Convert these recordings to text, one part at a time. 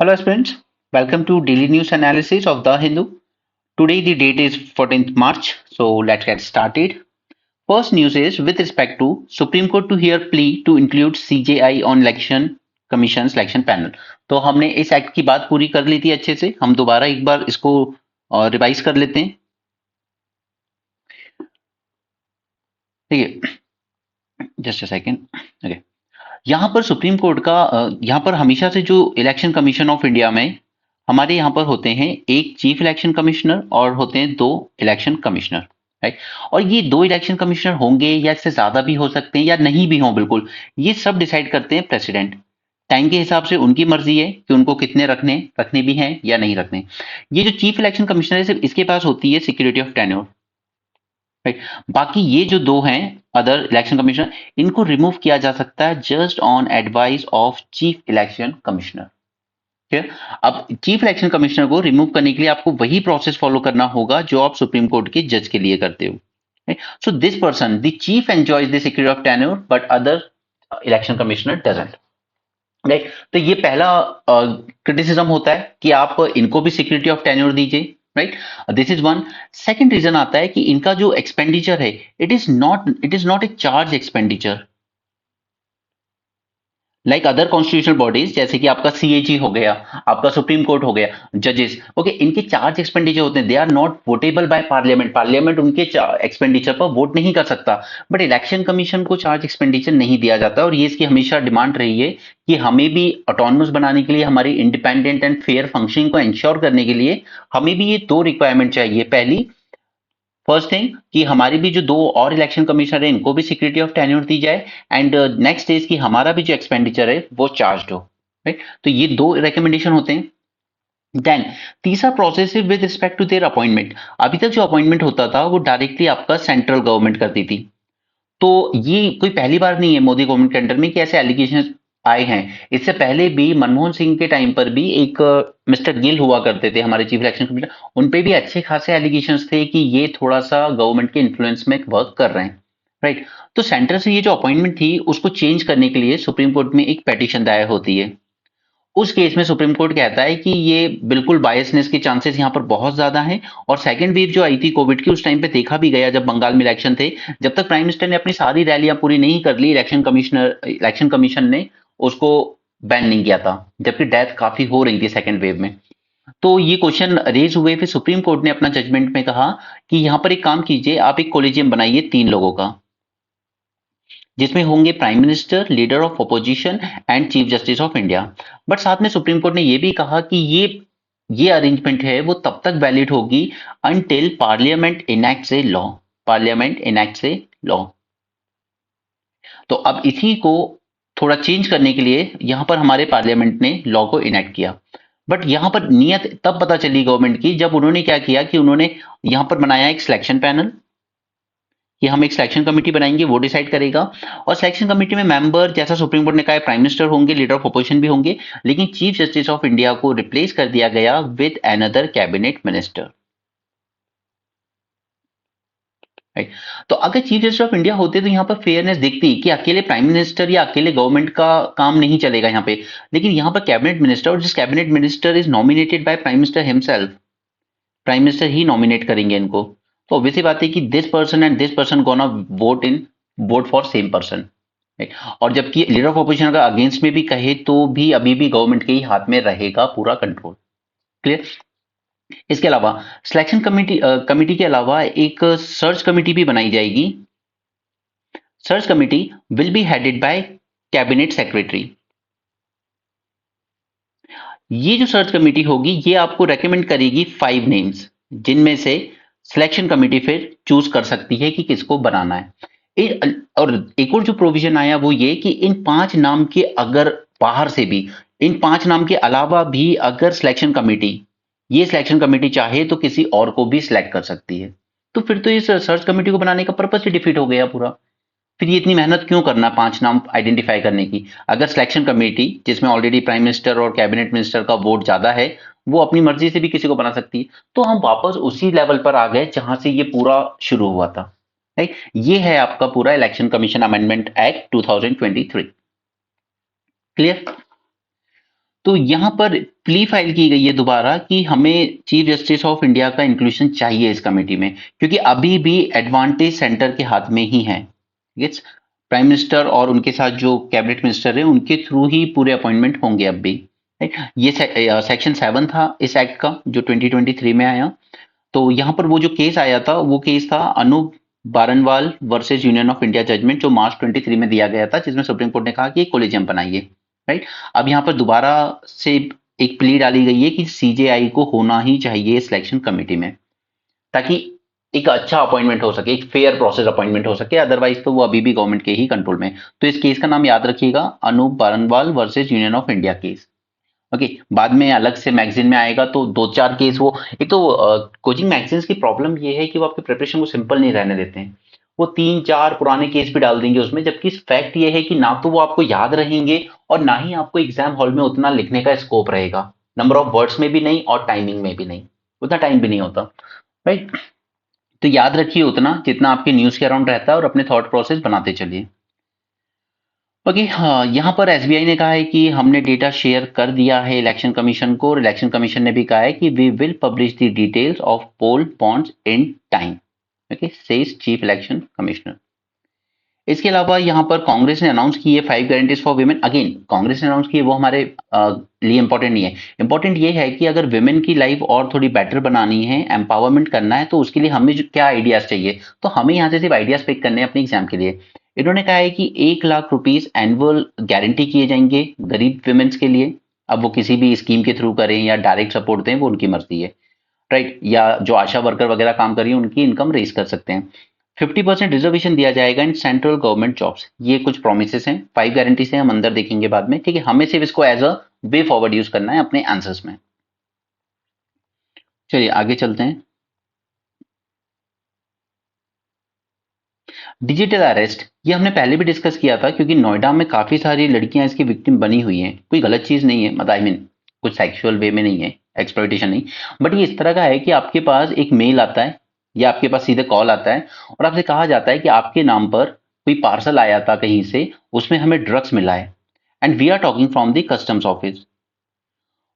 Hello, aspirants. Welcome to daily news analysis of The Hindu. Today, the date is 14th March, so let's get started. First news is with respect to Supreme Court to hear plea to include CJI on Election Commission Selection Panel. तो हमने इस act की बात पूरी कर ली थी अच्छे से, हम दोबारा एक बार इसको रिवाइज कर लेते हैं। ठीक है, जस्ट अ सेकेंड। ओके, यहाँ पर सुप्रीम कोर्ट का यहाँ पर हमेशा से जो इलेक्शन कमीशन ऑफ इंडिया में हमारे यहाँ पर होते हैं एक चीफ इलेक्शन कमिश्नर और होते हैं दो इलेक्शन कमिश्नर, राइट। और ये दो इलेक्शन कमिश्नर होंगे या इससे ज्यादा भी हो सकते हैं या नहीं भी हों, बिल्कुल ये सब डिसाइड करते हैं प्रेसिडेंट। टाइम के हिसाब से उनकी मर्जी है कि उनको कितने रखने भी हैं या नहीं रखने। ये जो चीफ इलेक्शन कमिश्नर है सिर्फ इसके पास होती है सिक्योरिटी ऑफ टेन्योर, राइट। बाकी ये जो दो हैं अदर इलेक्शन कमिश्नर, इनको रिमूव किया जा सकता है just on advice of chief election commissioner. ठीक है, अब चीफ इलेक्शन कमिश्नर को रिमूव करने के लिए आपको वही प्रोसेस फॉलो करना होगा जो आप सुप्रीम कोर्ट के जज के लिए करते हो। So this person the chief enjoys the security of tenure but other election commissioner doesn't, right. तो ये पहला क्रिटिसिज्म होता है कि आप इनको भी सिक्योरिटी ऑफ टेन्योर दीजिए, right. This is one. Second reason आता है कि इनका जो एक्सपेंडिचर है it is not a charge expenditure like other constitutional bodies, जैसे कि आपका सीएजी हो गया, आपका सुप्रीम कोर्ट हो गया, जजेस, ओके, इनके चार्ज एक्सपेंडिचर होते हैं, they are not votable by parliament. Parliament उनके एक्सपेंडिचर पर वोट नहीं कर सकता, बट इलेक्शन कमीशन को चार्ज एक्सपेंडिचर नहीं दिया जाता। और ये इसकी हमेशा डिमांड रही है कि हमें भी ऑटोनमस बनाने के लिए, हमारी इंडिपेंडेंट एंड फेयर फंक्शनिंग को इंश्योर करने के लिए हमें भी ये दो रिक्वायरमेंट चाहिए। पहली, फर्स्ट थिंग कि हमारी भी जो दो और इलेक्शन कमिश्नर है इनको भी सिक्योरिटी ऑफ टेन्योर दी जाए, एंड नेक्स्ट इज कि हमारा भी जो एक्सपेंडिचर है वो चार्ज हो, राइट। तो ये दो रिकमेंडेशन होते हैं। देन तीसरा प्रोसेस है with respect to their appointment. अभी तक जो अपॉइंटमेंट होता था वो डायरेक्टली आपका सेंट्रल गवर्नमेंट करती थी। तो ये कोई पहली बार नहीं है मोदी गवर्नमेंट के अंडर में कि ऐसे एलिगेशन आए हैं। इससे पहले भी मनमोहन सिंह के टाइम पर भी एक मिस्टर गिल हुआ करते थे हमारे चीफ इलेक्शन कमिश्नर, उन पे भी अच्छे खासे एलिगेशंस थे कि ये थोड़ा सा गवर्नमेंट के इन्फ्लुएंस में वर्क कर रहे हैं, राइट। तो सेंटर से ये जो अपॉइंटमेंट थी उसको चेंज करने के लिए सुप्रीम कोर्ट में एक पेटिशन दायर होती है। उस केस में सुप्रीम कोर्ट कहता है कि ये बिल्कुल बायसनेस के चांसेस यहाँ पर बहुत ज्यादा हैं। और सेकंड वेव जो आई थी कोविड की, उस टाइम पे देखा भी गया जब बंगाल में इलेक्शन थे, जब तक प्राइम मिनिस्टर ने अपनी सारी रैलियां पूरी नहीं कर ली, इलेक्शन कमीशन ने उसको बैन नहीं किया था, जबकि डेथ काफी हो रही थी सेकंड वेव में। तो ये क्वेश्चन रेज हुए, फिर सुप्रीम कोर्ट ने अपना जजमेंट में कहा कि यहाँ पर एक काम कीजिए, आप एक कोलिजियम बनाइए 3 लोगों का, जिसमें होंगे prime minister, leader of opposition and chief justice of India. But साथ में सुप्रीम कोर्ट ने यह भी कहा कि ये अरेंजमेंट है वो तब तक वैलिड होगी until parliament इनैक्ट्स a law. Parliament इनैक्ट्स a law. तो अब इसी को थोड़ा चेंज करने के लिए यहां पर हमारे पार्लियामेंट ने लॉ को इनैक्ट किया। बट यहां पर नियत तब पता चली गवर्नमेंट की जब उन्होंने क्या किया कि उन्होंने यहां पर बनाया एक सिलेक्शन पैनल कि हम एक सिलेक्शन कमेटी बनाएंगे, वो डिसाइड करेगा। और सिलेक्शन कमेटी में मेंबर, जैसा सुप्रीम कोर्ट ने कहा, प्राइम मिनिस्टर होंगे, लीडर ऑफ अपोजिशन भी होंगे, लेकिन चीफ जस्टिस ऑफ इंडिया को रिप्लेस कर दिया गया with another cabinet minister, right. तो अगर चीफ जस्टिस ऑफ इंडिया होते तो यहाँ पर फेयरनेस दिखती कि अकेले प्राइम मिनिस्टर या अकेले गवर्नमेंट का काम नहीं चलेगा यहाँ पे, लेकिन यहाँ पर कैबिनेट मिनिस्टर, और जिस cabinet minister is nominated by prime minister himself, prime minister he nominate करेंगे इनको। तो ऑब्वियसली बात है कि this person and this person gonna vote for same person, और जबकि लीडर ऑफ अपोजिशन का अगेंस्ट में भी कहे तो भी अभी भी गवर्नमेंट के ही हाथ में रहेगा पूरा कंट्रोल। क्लियर। इसके अलावा सिलेक्शन कमेटी के अलावा एक सर्च कमेटी भी बनाई जाएगी। Search committee will be headed by cabinet secretary. ये जो सर्च कमेटी होगी ये आपको रेकमेंड करेगी 5 नेम्स, जिनमें से सिलेक्शन कमेटी फिर चूज कर सकती है कि किसको बनाना है। और एक और जो प्रोविजन आया वो ये कि इन 5 नाम के अगर बाहर से भी, इन 5 नाम के अलावा भी अगर ये सिलेक्शन कमेटी चाहे तो किसी और को भी सिलेक्ट कर सकती है। तो फिर तो इस सर्च कमेटी को बनाने का पर्पस ही डिफीट हो गया पूरा। फिर ये इतनी मेहनत क्यों करना 5 नाम आइडेंटिफाई करने की, अगर सिलेक्शन कमेटी जिसमें ऑलरेडी प्राइम मिनिस्टर और कैबिनेट मिनिस्टर का वोट ज्यादा है वो अपनी मर्जी से भी किसी को बना सकती है। तो हम वापस उसी लेवल पर आ गए जहां से ये पूरा शुरू हुआ था, राइट। ये है आपका पूरा election commission amendment act 2023। Clear. तो यहाँ पर प्ली फाइल की गई है दोबारा कि हमें चीफ जस्टिस ऑफ इंडिया का इंक्लूजन चाहिए इस कमेटी में, क्योंकि अभी भी एडवांटेज सेंटर के हाथ में ही है। प्राइम मिनिस्टर और उनके साथ जो कैबिनेट मिनिस्टर है उनके थ्रू ही पूरे अपॉइंटमेंट होंगे अब भी। राइट, ये सेक्शन 7 था इस एक्ट का जो 2023 में आया। तो यहाँ पर वो जो केस आया था वो केस था Anoop Barnwal versus Union of India judgement, जो मार्च 23 में दिया गया था, जिसमें सुप्रीम कोर्ट ने कहा कि कोलिजियम बनाइए। राइट, अब यहाँ पर दोबारा से एक प्ली डाली गई है कि सीजेआई को होना ही चाहिए सिलेक्शन कमेटी में, ताकि एक अच्छा अपॉइंटमेंट हो सके, एक फेयर प्रोसेस अपॉइंटमेंट हो सके, अदरवाइज तो वो अभी भी गवर्नमेंट के ही कंट्रोल में। तो इस केस का नाम याद रखिएगा, Anoop Barnwal versus Union of India case. Okay, बाद में अलग से मैगजीन में आएगा तो 2-4 केस वो, एक तो कोचिंग मैगजीन्स की प्रॉब्लम ये है कि वो आपके प्रिपरेशन को सिंपल नहीं रहने देते हैं। वो 3-4 पुराने केस भी डाल देंगे उसमें, जबकि फैक्ट ये है कि ना तो वो आपको याद रहेंगे और ना ही आपको एग्जाम हॉल में उतना लिखने का स्कोप रहेगा। नंबर ऑफ वर्ड्स में भी नहीं और टाइमिंग में भी नहीं, उतना टाइम भी नहीं होता। राइट, तो याद रखिए उतना जितना आपके न्यूज के अराउंड रहता है और अपने थॉट प्रोसेस बनाते चलिए। ओके, हाँ, यहाँ पर एसबीआई ने कहा है कि हमने डेटा शेयर कर दिया है इलेक्शन कमीशन को, और इलेक्शन कमीशन ने भी कहा है कि we will publish the details of poll bonds in time. Okay, says chief election commissioner. इसके अलावा यहाँ पर कांग्रेस ने अनाउंस की है 5 guarantees for women. Again Congress ने अनाउंस की है, वो हमारे लिए इंपॉर्टेंट नहीं है। इंपॉर्टेंट ये है कि अगर वुमेन की लाइफ और थोड़ी बेटर बनानी है, एम्पावरमेंट करना है, तो उसके लिए हमें जो क्या आइडियाज चाहिए, तो हमें यहाँ से सिर्फ आइडियाज पिक करने हैं अपने एग्जाम के लिए। इन्होंने कहा है कि 1 लाख रुपीज एनुअल गारंटी किए जाएंगे गरीब वुमेन्स के लिए। अब वो किसी भी स्कीम के थ्रू करें या डायरेक्ट सपोर्ट दें, वो उनकी मर्जी है। राइट, या जो आशा वर्कर वगैरह काम कर रही है उनकी इनकम रेज कर सकते हैं। 50% रिजर्वेशन दिया जाएगा इन सेंट्रल गवर्नमेंट जॉब्स। ये कुछ प्रोमिस हैं, 5 गारंटी से हम अंदर देखेंगे बाद में, ठीक है। हमें सिर्फ इसको as a way forward use करना है अपने आंसर्स में। चलिए आगे चलते हैं। डिजिटल अरेस्ट, ये हमने पहले भी डिस्कस किया था, क्योंकि नोएडा में काफी सारी लड़कियां इसकी विक्टिम बनी हुई हैं। कोई गलत चीज नहीं है, मतलब आई मीन कुछ सेक्सुअल वे में नहीं है, एक्सप्लॉइटेशन नहीं, बट ये इस तरह का है कि आपके पास एक मेल आता है या आपके पास सीधे कॉल आता है और आपसे कहा जाता है कि आपके नाम पर कोई पार्सल आया था कहीं से, उसमें हमें ड्रग्स मिला है and we are talking from the customs office.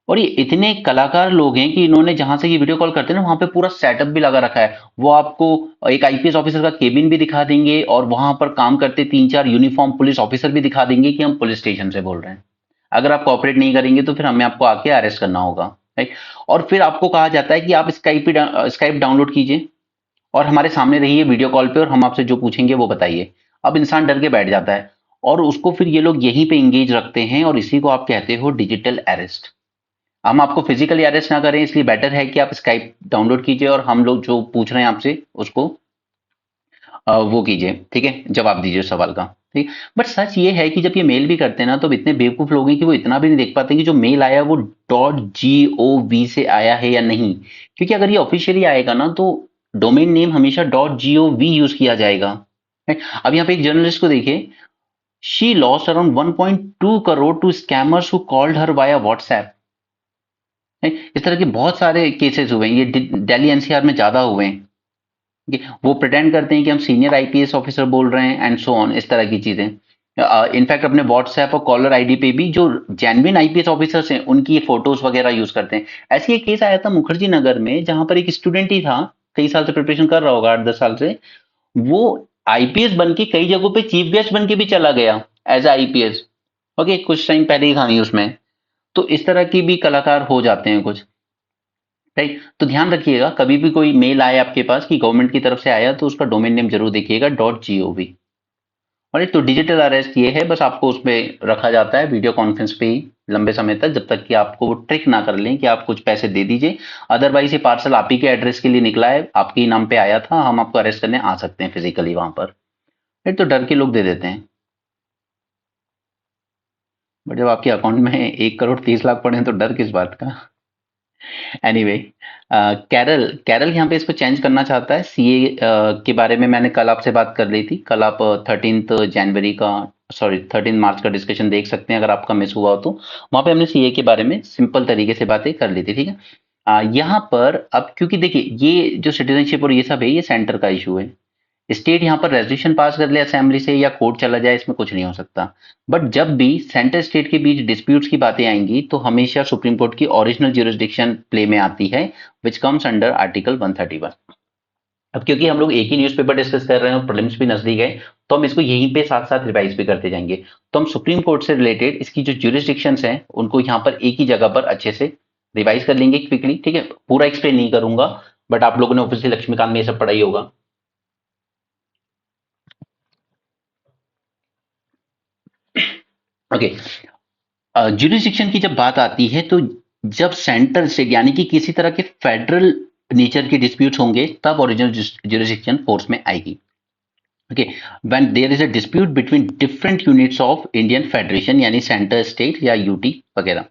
और ये इतने कलाकार लोग हैं कि इन्होंने जहां से ये वीडियो कॉल करते हैं ना, वहां पे पूरा सेटअप भी लगा रखा है। वो आपको एक आईपीएस ऑफिसर का केबिन भी दिखा देंगे और वहां पर काम करते 3-4 यूनिफॉर्म पुलिस ऑफिसर भी दिखा देंगे कि हम पुलिस स्टेशन से बोल रहे हैं। अगर आप कोऑपरेट नहीं करेंगे तो फिर हमें आपको आके अरेस्ट करना होगा। राइट, और फिर आपको कहा जाता है कि आप स्काइप डाउनलोड कीजिए और हमारे सामने रहिए वीडियो कॉल पे और हम आपसे जो पूछेंगे वो बताइए। अब इंसान डर के बैठ जाता है और उसको फिर ये लोग यहीं पे इंगेज रखते हैं, और इसी को आप कहते हो डिजिटल अरेस्ट। हम आपको फिजिकली अरेस्ट ना करें, इसलिए बेटर है कि आप स्काइप डाउनलोड कीजिए और हम लोग जो पूछ रहे हैं आपसे उसको वो कीजिए, ठीक है, जवाब दीजिए उस सवाल का। ठीक, बट सच ये है कि जब ये मेल भी करते हैं ना, तो इतने बेवकूफ लोग हैं कि वो इतना भी नहीं देख पाते कि जो मेल आया वो .gov से आया है या नहीं। क्योंकि अगर ये ऑफिशियली आएगा ना, तो डोमेन नेम हमेशा .gov यूज किया जाएगा। right? अब यहाँ पे एक जर्नलिस्ट को देखिए, she lost around 1.2 crore to scammers who called her via WhatsApp. इस तरह के बहुत सारे केसेस हुए हैं, ये दिल्ली एनसीआर में ज्यादा हुए हैं। वो प्रिटेंड करते हैं कि हम सीनियर आईपीएस ऑफिसर बोल रहे हैं एंड सो ऑन, इस तरह की चीजें। इनफैक्ट अपने व्हाट्सएप और कॉलर आईडी पे भी जो जेन्युइन आईपीएस ऑफिसर्स हैं उनकी फोटोज वगैरह यूज करते हैं। ऐसे एक केस आया था मुखर्जी नगर में, जहां पर एक स्टूडेंट ही था, कई साल से प्रिपरेशन कर रहा होगा, 8-10 साल से। वो आईपीएस बन के कई जगहों पे चीफ गेस्ट बन के भी चला गया एज आईपीएस। ओके, कुछ टाइम पहले ही था न्यूज में। तो इस तरह की भी कलाकार हो जाते हैं कुछ। राइट, तो ध्यान रखिएगा कभी भी कोई मेल आए आपके पास कि गवर्नमेंट की तरफ से आया, तो उसका डोमेन नेम जरूर देखिएगा .gov। और तो डिजिटल अरेस्ट ये है, बस आपको उसमें रखा जाता है वीडियो कॉन्फ्रेंस पे ही लंबे समय तक, जब तक कि आपको वो ट्रिक ना कर लें कि आप कुछ पैसे दे दीजिए। अदरवाइज ये पार्सल आप ही के एड्रेस के लिए निकला है, आपके ही नाम पे आया था, हम आपको अरेस्ट करने आ सकते हैं फिजिकली वहां पर। राइट, तो डर के लोग दे देते हैं, बट जब आपके अकाउंट में 1 करोड़ 30 लाख पड़े हैं तो डर किस बात का। एनीवे, कैरल कैरल यहाँ पे इसको चेंज करना चाहता है। सीए के बारे में मैंने कल आपसे बात कर ली थी। कल आप 13 जनवरी का, सॉरी 13 मार्च का डिस्कशन देख सकते हैं अगर आपका मिस हुआ हो तो। वहां पे हमने सीए के बारे में सिंपल तरीके से बातें कर ली थी, ठीक है। यहाँ पर अब क्योंकि देखिए ये जो सिटीजनशिप और ये सब है, ये सेंटर का इशू है, स्टेट यहाँ पर रेजोल्यूशन पास कर ले असेंबली से या कोर्ट चला जाए, इसमें कुछ नहीं हो सकता। बट जब भी सेंटर स्टेट के बीच डिस्प्यूट्स की बातें आएंगी तो हमेशा सुप्रीम कोर्ट की ओरिजिनल ज्यूरिसडिक्शन प्ले में आती है, विच कम्स अंडर आर्टिकल 131। अब क्योंकि हम लोग एक ही न्यूज़पेपर डिस्कस कर रहे हैं और प्रीलिम्स भी नजदीक है, तो हम इसको यहीं पे साथ साथ रिवाइज भी करते जाएंगे। तो हम सुप्रीम कोर्ट से रिलेटेड इसकी जो ज्यूरिसडिक्शंस हैं उनको यहाँ पर एक ही जगह पर अच्छे से रिवाइज कर लेंगे क्विकली, ठीक है। पूरा एक्सप्लेन नहीं करूंगा, बट आप लोगों ने ऑब्वियसली लक्ष्मीकांत में ये सब पढ़ा ही होगा। ओके, ज्यूरिसडिक्शन की जब बात आती है तो जब सेंटर स्टेट यानी कि किसी तरह के फेडरल नेचर के डिस्प्यूट्स होंगे तब ओरिजिनल ज्यूरिसडिक्शन फोर्स में आएगी। Okay, when there is a dispute between different units of Indian federation यानी सेंटर स्टेट या यूटी वगैरह।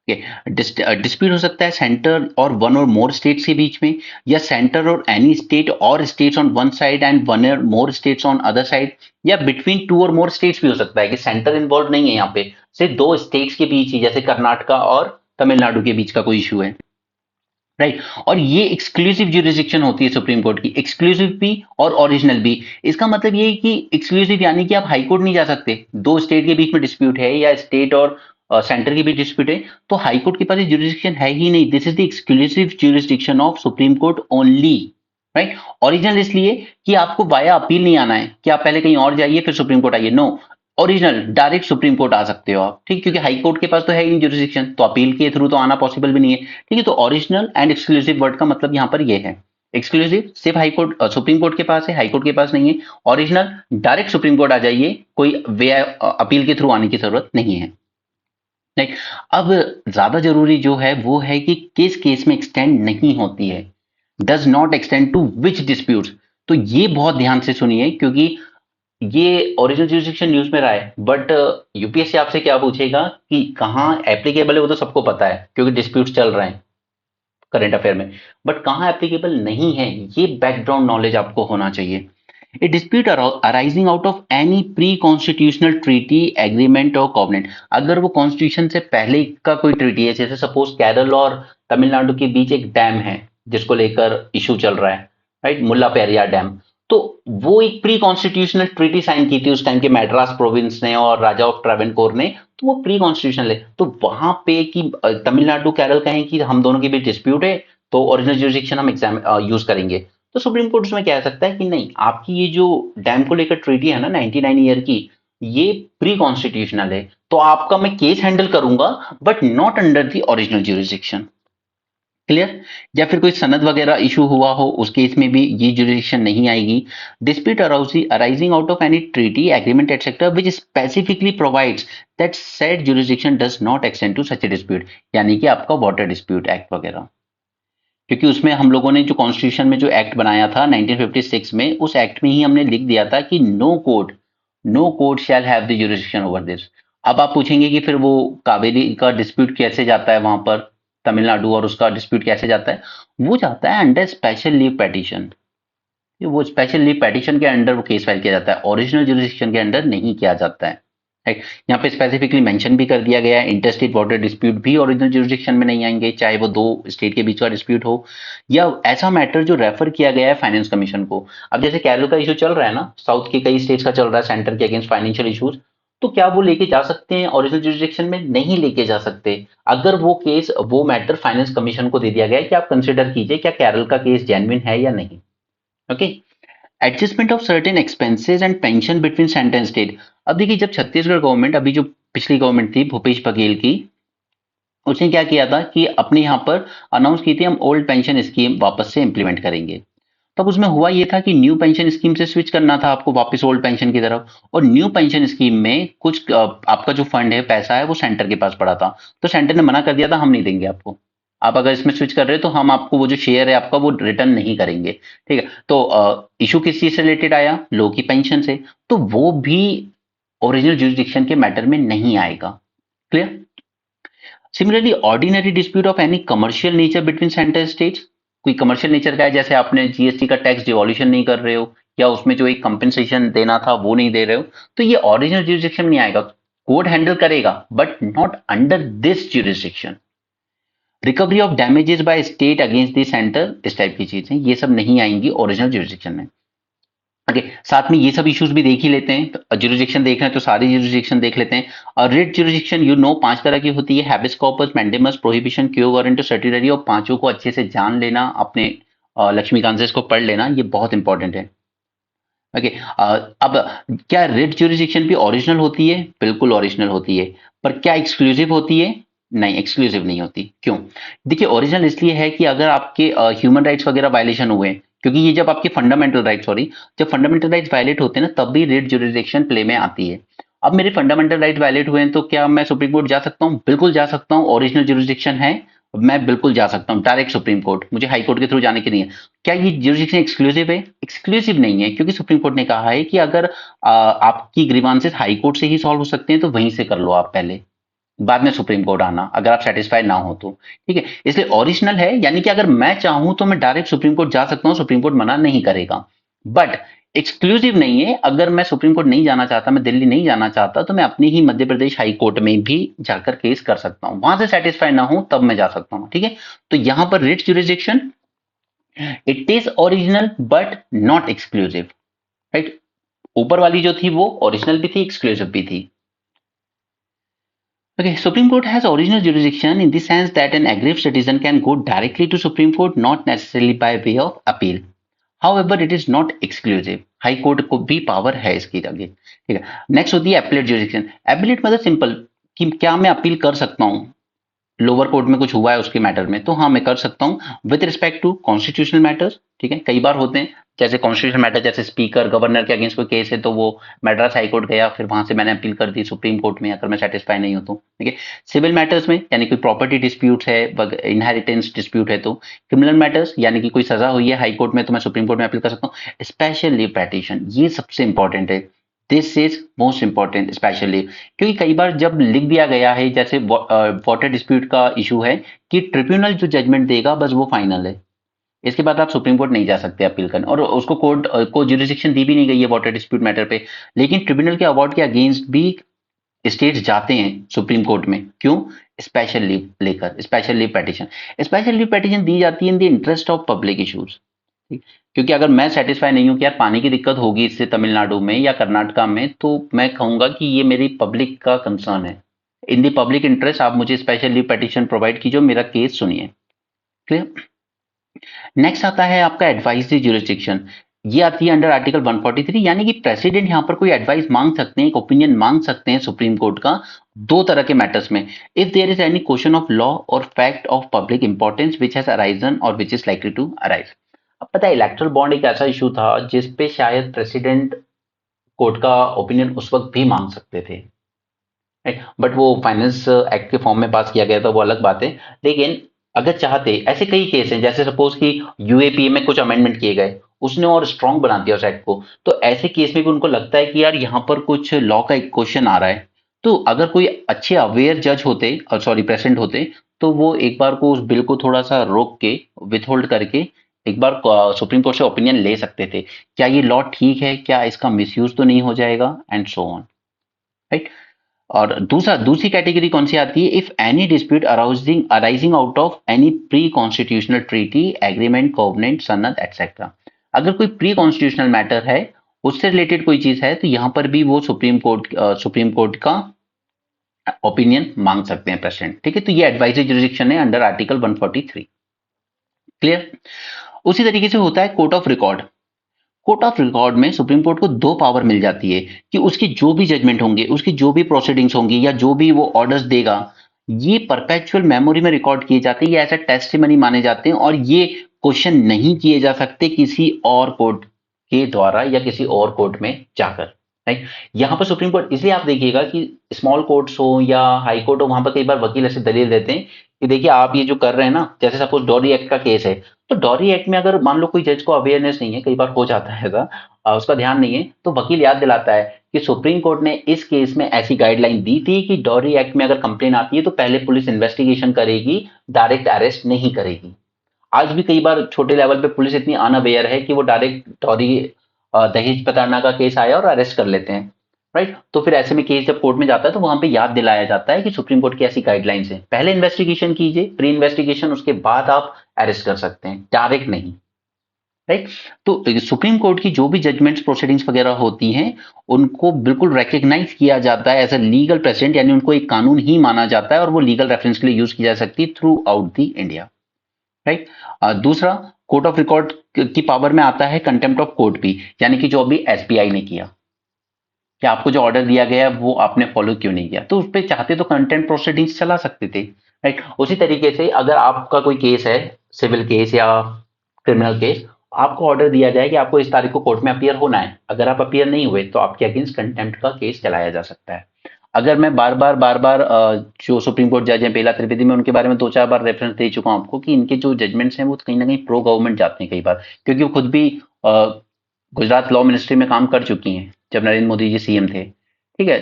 डिस्प्यूट हो सकता है सेंटर और वन और मोर स्टेट्स के बीच में, या सेंटर और एनी स्टेट और states on one side and one और more states on other side, या बिटवीन टू और मोर स्टेट्स भी हो सकता है कि सेंटर इन्वॉल्व नहीं है यहाँ पे, सिर्फ दो स्टेट्स के बीच ही, जैसे कर्नाटका और तमिलनाडु के बीच का कोई इशू है, राइट। और ये एक्सक्लूसिव ज्यूरिसडिक्शन होती है सुप्रीम कोर्ट की, एक्सक्लूसिव भी और ओरिजिनल भी। इसका मतलब ये है कि एक्सक्लूसिव यानी कि आप हाई कोर्ट नहीं जा सकते, दो स्टेट के बीच में डिस्प्यूट है या स्टेट और सेंटर के बीच डिस्प्यूट है तो हाई कोर्ट के पास ज्यूरिसडिक्शन है ही नहीं। This is the exclusive jurisdiction of supreme court only, right. Original इसलिए कि आपको वाया अपील नहीं आना है कि आप पहले कहीं और जाइए फिर सुप्रीम कोर्ट आइए, नो। ओरिजिनल डायरेक्ट सुप्रीम कोर्ट आ सकते हो आप, ठीक, क्योंकि हाई कोर्ट के पास तो है ही नहीं ज्यूरिसडिक्शन, तो अपील के थ्रू तो आना पॉसिबल भी नहीं है, ठीक है। तो ओरिजिनल एंड एक्सक्लूसिव वर्ड का मतलब यहाँ पर ये है, एक्सक्लूसिव सिर्फ हाई कोर्ट सुप्रीम कोर्ट के पास है, हाई कोर्ट के पास नहीं है। ओरिजिनल डायरेक्ट सुप्रीम कोर्ट आ जाइए, कोई वे अपील के थ्रू आने की जरूरत नहीं है, राइट। अब ज्यादा जरूरी जो है वो है कि किस केस में एक्सटेंड नहीं होती है, does not extend to which dispute. तो ये बहुत ध्यान से सुनिए क्योंकि ये ओरिजिनल ज्यूरिसडिक्शन न्यूज में रहा है, बट यूपीएससी आपसे क्या पूछेगा कि कहाँ एप्लीकेबल है, वो तो सबको पता है क्योंकि डिस्प्यूट चल रहे हैं करंट अफेयर में, बट कहाँ एप्लीकेबल नहीं है ये बैकग्राउंड नॉलेज आपको होना चाहिए। A dispute arising out of any pre constitutional treaty agreement or covenant, अगर वो कॉन्स्टिट्यूशन से पहले का कोई ट्रीटी है, जैसे सपोज केरल और तमिलनाडु के बीच एक डैम है जिसको लेकर इशू चल रहा है, राइट, मुल्ला पेरियार डैम, तो वो एक प्री कॉन्स्टिट्यूशनल ट्रीटी साइन की थी उस टाइम के मैड्रास प्रोविंस ने और राजा ऑफ ट्रावेनकोर ने, तो वो प्री कॉन्स्टिट्यूशनल है। तो वहां पे कि तमिलनाडु केरल कहें कि हम दोनों के बीच डिस्प्यूट है तो ओरिजिनल ज्यूरिसडिक्शन हम एग्जाम यूज करेंगे, तो सुप्रीम कोर्ट उसमें कह सकता है कि नहीं, आपकी ये जो डैम को लेकर ट्रीटी है ना 99 ईयर की, ये प्री कॉन्स्टिट्यूशनल है, तो आपका मैं केस हैंडल करूंगा but not under the original jurisdiction. Clear? या फिर कोई सनद वगैरह इशू हुआ हो उस केस में भी ये ज्यूरिसडिक्शन नहीं आएगी। Dispute arising out of any treaty agreement etcetera which specifically provides that said jurisdiction does not extend to such a dispute, यानी कि आपका वाटर डिस्प्यूट एक्ट वगैरह, क्योंकि उसमें हम लोगों ने जो कॉन्स्टिट्यूशन में जो एक्ट बनाया था 1956 में, उस एक्ट में ही हमने लिख दिया था कि no court shall have the jurisdiction over this. अब आप पूछेंगे कि फिर वो कावेरी का डिस्प्यूट कैसे जाता है वहां पर, तमिलनाडु और उसका डिस्प्यूट कैसे जाता है, वो जाता है अंडर स्पेशल लीव पेटिशन, वो स्पेशल लीव पेटिशन के अंडर वो केस फाइल किया जाता है, ओरिजिनल ज्यूरिसडिक्शन के अंडर नहीं किया जाता है, राइट। यहाँ पे स्पेसिफिकली मेंशन भी कर दिया गया है इंटरस्टेट वाटर डिस्प्यूट भी ओरिजिनल ज्यूरिसडिक्शन में नहीं आएंगे, चाहे वो दो स्टेट के बीच का डिस्प्यूट हो या ऐसा मैटर जो रेफर किया गया है फाइनेंस कमीशन को। अब जैसे केरल का इशू चल रहा है ना, साउथ के कई स्टेट्स का चल रहा है सेंटर के अगेंस्ट फाइनेंशियल इशूज, तो क्या वो लेके जा सकते हैं ओरिजिनल ज्यूरिसडिक्शन में? नहीं लेके जा सकते। अगर वो केस वो मैटर फाइनेंस कमीशन को दे दिया गया है कि आप कंसिडर कीजिए क्या केरल का केस जेन्युइन है या नहीं। Okay, adjustment of certain expenses and pension between centre and state. अब देखिए जब छत्तीसगढ़ गवर्नमेंट, अभी जो पिछली गवर्नमेंट थी भूपेश बघेल की, उसने क्या किया था कि अपने यहाँ पर अनाउंस की थी हम ओल्ड पेंशन स्कीम वापस से इंप्लीमेंट करेंगे। तब उसमें हुआ ये था कि न्यू पेंशन स्कीम से स्विच करना था आपको वापस ओल्ड पेंशन की तरफ, और न्यू पेंशन स्कीम में कुछ आपका जो फंड है, पैसा है, वो सेंटर के पास पड़ा था, तो सेंटर ने मना कर दिया था हम नहीं देंगे आपको, आप अगर इसमें स्विच कर रहे हो तो हम आपको वो जो शेयर है आपका वो रिटर्न नहीं करेंगे, ठीक है। तो इशू किस चीज से रिलेटेड आया? लो की पेंशन से, तो वो भी ओरिजिनल ज्यूरिसडिक्शन के मैटर में नहीं आएगा। Clear? Similarly ordinary dispute of any commercial nature between centre states, कोई कमर्शियल नेचर का है, जैसे आपने जीएसटी का टैक्स डिवॉल्यूशन नहीं कर रहे हो या उसमें जो एक कंपेंसेशन देना था वो नहीं दे रहे हो, तो ये ओरिजिनल ज्यूरिसडिक्शन में नहीं आएगा, कोर्ट हैंडल करेगा but not under this jurisdiction. Recovery of damages by state against the centre, इस टाइप की चीजें ये सब नहीं आएंगी ओरिजिनल ज्यूरिसडिक्शन में। ओके, साथ में ये सब इश्यूज भी देख ही लेते हैं। ज्यूरिसडिक्शन देख रहे हैं तो सारी ज्यूरिसडिक्शन देख लेते हैं। और रिट ज्यूरिसडिक्शन पांच तरह की होती है: हैबेस कॉर्पस, मैंडेमस, प्रोहिबिशन, क्यो वारंट, सर्टिलरी। और पांचों को अच्छे से जान लेना, अपने लक्ष्मीकांत को पढ़ लेना, ये बहुत इंपॉर्टेंट है। ओके, अब क्या रिट ज्यूरिसडिक्शन भी ओरिजिनल होती है? बिल्कुल ओरिजिनल होती है। पर क्या एक्सक्लूसिव होती है? नहीं, एक्सक्लूसिव नहीं होती। क्यों? देखिए, ओरिजिनल इसलिए है कि अगर आपके ह्यूमन राइट्स वगैरह वायलेशन हुए, क्योंकि ये जब आपके फंडामेंटल राइट, सॉरी, जब फंडामेंटल राइट्स वायलेट होते हैं ना, तब भी रिट ज्यूरिसडिक्शन प्ले में आती है। अब मेरे फंडामेंटल राइट वायलेट हुए हैं तो क्या मैं सुप्रीम कोर्ट जा सकता हूँ? बिल्कुल जा सकता हूँ। ओरिजिनल ज्यूरिसडिक्शन है, मैं बिल्कुल जा सकता हूँ डायरेक्ट सुप्रीम कोर्ट, मुझे हाई कोर्ट के थ्रू जाने की नहीं है। क्या ये ज्यूरिसडिक्शन एक्सक्लूसिव है? एक्सक्लूसिव नहीं है, क्योंकि सुप्रीम कोर्ट ने कहा है कि अगर आपकी ग्रीवांसेस हाई कोर्ट से ही सॉल्व हो सकते हैं तो वहीं से कर लो आप पहले, बाद में सुप्रीम कोर्ट आना, अगर आप सेटिस्फाइड ना हो तो। ठीक है, इसलिए ओरिजिनल है, यानी कि अगर मैं चाहूं तो मैं डायरेक्ट सुप्रीम कोर्ट जा सकता हूं, सुप्रीम कोर्ट मना नहीं करेगा। बट एक्सक्लूसिव नहीं है। अगर मैं सुप्रीम कोर्ट नहीं जाना चाहता, मैं दिल्ली नहीं जाना चाहता, तो मैं अपनी ही मध्य प्रदेश हाई कोर्ट में भी जाकर केस कर सकता हूं, वहां से सेटिस्फाइड ना हूं तब मैं जा सकता हूं। ठीक है, तो यहां पर writ jurisdiction, it is original but not exclusive. Right, ऊपर वाली जो थी वो ओरिजिनल भी थी, एक्सक्लूसिव भी थी। Okay, Supreme Court has original jurisdiction in the sense that an aggrieved citizen can go directly to Supreme Court, not necessarily by way of appeal. However, it is not exclusive. High court को भी power है इसकी आगे। ठीक है, next होती है appellate jurisdiction. Appellate मतलब सिंपल, कि क्या मैं अपील कर सकता हूँ लोअर कोर्ट में कुछ हुआ है उसके मैटर में, तो हाँ मैं कर सकता हूँ with respect to constitutional matters. ठीक है, कई बार होते हैं, जैसे कॉन्स्टिट्यूशनल मैटर, जैसे स्पीकर गवर्नर के अगेंस्ट कोई केस है तो वो मद्रास हाई कोर्ट गया, फिर वहां से मैंने अपील कर दी सुप्रीम कोर्ट में, अगर मैं सेटिस्फाई नहीं हूं तो। ठीक है, सिविल मैटर्स में, यानी कोई प्रॉपर्टी डिस्प्यूट है, इनहेरिटेंस डिस्प्यूट है तो। क्रिमिनल मैटर्स, यानी कि कोई सजा हुई है हाई कोर्ट में, तो मैं सुप्रीम कोर्ट में अपील कर सकता हूँ। स्पेशल लीव पेटिशन, ये सबसे इंपॉर्टेंट है। This is most important, specially, क्योंकि कई बार जब लिख दिया गया है, जैसे वाटर डिस्प्यूट का इशू है, कि ट्रिब्यूनल जो जजमेंट देगा बस वो फाइनल है, इसके बाद आप सुप्रीम कोर्ट नहीं जा सकते अपील करने, और उसको कोर्ट को ज्यूरिसडिक्शन दी भी नहीं गई है वाटर डिस्प्यूट मैटर पे। लेकिन ट्रिब्यूनल के अवार्ड के अगेंस्ट भी स्टेट्स जाते हैं सुप्रीम कोर्ट में। क्यों? स्पेशल लीव लेकर, special leave petition. Special leave petition दी जाती है in the interest of public issues. क्योंकि अगर मैं सेटिस्फाई नहीं हूं कि यार पानी की दिक्कत होगी इससे तमिलनाडु में या कर्नाटका में, तो मैं कहूंगा कि ये मेरी पब्लिक का कंसर्न है, इन दी पब्लिक इंटरेस्ट आप मुझे स्पेशल लीव पेटिशन प्रोवाइड कीजिए, मेरा केस सुनिए। क्लियर? नेक्स्ट आता है आपका एडवाइजरी ज्यूरिसडिक्शन। ये आती है अंडर आर्टिकल 143, यानी कि प्रेसिडेंट यहाँ पर कोई एडवाइस मांग सकते हैं, एक ओपिनियन मांग सकते हैं सुप्रीम कोर्ट का, दो तरह के मैटर्स में: if there is any question of law or fact of public importance which has arisen or which is likely to arise. अब पता है, इलेक्ट्रल बॉन्ड एक ऐसा इशू था जिसपे शायद प्रेसिडेंट कोर्ट का ओपिनियन उस वक्त भी मांग सकते थे, बट वो फाइनेंस एक्ट के फॉर्म में पास किया गया था, वो अलग बात है। लेकिन अगर चाहते, ऐसे कई केस हैं, जैसे सपोज कि यूएपीए में कुछ अमेंडमेंट किए गए, उसने और स्ट्रांग बना दिया उस एक्ट को, तो ऐसे केस में भी उनको लगता है कि यार यहाँ पर कुछ लॉ का एक क्वेश्चन आ रहा है, तो अगर कोई अच्छे अवेयर जज होते, और सॉरी प्रेसिडेंट होते, तो वो एक बार को उस बिल को थोड़ा सा रोक के, विथहोल्ड करके, एक बार सुप्रीम कोर्ट से ओपिनियन ले सकते थे, क्या ये लॉ ठीक है, क्या इसका मिसयूज तो नहीं हो जाएगा, एंड सो ऑन। राइट, और दूसरी कैटेगरी कौन सी आती है? If any dispute arising arising out of any pre constitutional treaty, agreement, covenant, सनद एक्सेट्रा। अगर कोई प्री कॉन्स्टिट्यूशनल मैटर है, उससे रिलेटेड कोई चीज है, तो यहां पर भी वो सुप्रीम कोर्ट का ओपिनियन मांग सकते हैं प्रेसिडेंट। ठीक है, तो ये एडवाइजरी जुरिस्डिक्शन है अंडर आर्टिकल 143। क्लियर? उसी तरीके से होता है court of record. Court of record में सुप्रीम कोर्ट को दो पावर मिल जाती है कि उसकी जो भी जजमेंट होंगे, उसकी जो भी प्रोसीडिंग्स होंगी, या जो भी वो ऑर्डर्स देगा, ये परपेचुअल मेमोरी में रिकॉर्ड किए जाते हैं, ये ऐसा टेस्टिमनी माने जाते हैं, और ये क्वेश्चन नहीं किए जा सकते किसी और कोर्ट के द्वारा या किसी और कोर्ट में जाकर। राइट, यहाँ पर सुप्रीम कोर्ट, इसलिए आप देखिएगा कि स्मॉल कोर्ट्स हो या हाई कोर्ट हो, वहां पर कई बार वकील ऐसे दलील देते हैं कि देखिए आप ये जो कर रहे हैं ना, जैसे सपोज डॉरी एक्ट का केस है, तो डॉरी एक्ट में अगर मान लो कोई जज को अवेयरनेस नहीं है, कई बार हो जाता है ऐसा, उसका ध्यान नहीं है, तो वकील याद दिलाता है कि सुप्रीम कोर्ट ने इस केस में ऐसी गाइडलाइन दी थी कि डॉरी एक्ट में अगर कंप्लेन आती है तो पहले पुलिस इन्वेस्टिगेशन करेगी, डायरेक्ट अरेस्ट नहीं करेगी। आज भी कई बार छोटे लेवल पे पुलिस इतनी अनअवेयर है कि वो डायरेक्ट डॉरी दहेज प्रताड़ना का केस आया और अरेस्ट कर लेते हैं। राइट, तो फिर ऐसे में केस जब कोर्ट में जाता है तो वहां पे याद दिलाया जाता है कि सुप्रीम कोर्ट की ऐसी गाइडलाइंस है, पहले इन्वेस्टिगेशन कीजिए, प्री इन्वेस्टिगेशन, उसके बाद आप अरेस्ट कर सकते हैं, डायरेक्ट नहीं। राइट। तो सुप्रीम कोर्ट की जो भी जजमेंट्स प्रोसीडिंग्स वगैरह होती हैं उनको बिल्कुल रिकग्नाइज किया जाता है एज अ लीगल प्रेसिडेंट, यानी उनको एक कानून ही माना जाता है और वो लीगल रेफरेंस के लिए यूज की जा सकती है through out the India. Right. दूसरा, कोर्ट ऑफ रिकॉर्ड की पावर में आता है कंटेम्प्ट ऑफ कोर्ट भी, यानी कि जो अभी एसबीआई ने किया कि आपको जो ऑर्डर दिया गया है वो आपने फॉलो क्यों नहीं किया, तो उस पर चाहते तो कंटेम्प्ट प्रोसीडिंग्स चला सकते थे। राइट। उसी तरीके से अगर आपका कोई केस है, सिविल केस या क्रिमिनल केस, आपको ऑर्डर दिया जाए कि आपको इस तारीख को कोर्ट में अपीयर होना है, अगर आप अपीयर नहीं हुए तो आपके अगेंस्ट कंटेम्प्ट का केस चलाया जा सकता है। अगर मैं बार बार जो सुप्रीम कोर्ट जज हैं बेला त्रिवेदी, में उनके बारे में दो चार बार रेफरेंस दे चुका हूं आपको कि इनके जो जजमेंट्स हैं वो कहीं ना कहीं प्रो गवर्नमेंट जाते हैं कई बार, क्योंकि वो खुद भी गुजरात लॉ मिनिस्ट्री में काम कर चुकी हैं जब नरेंद्र मोदी जी सीएम थे। ठीक है।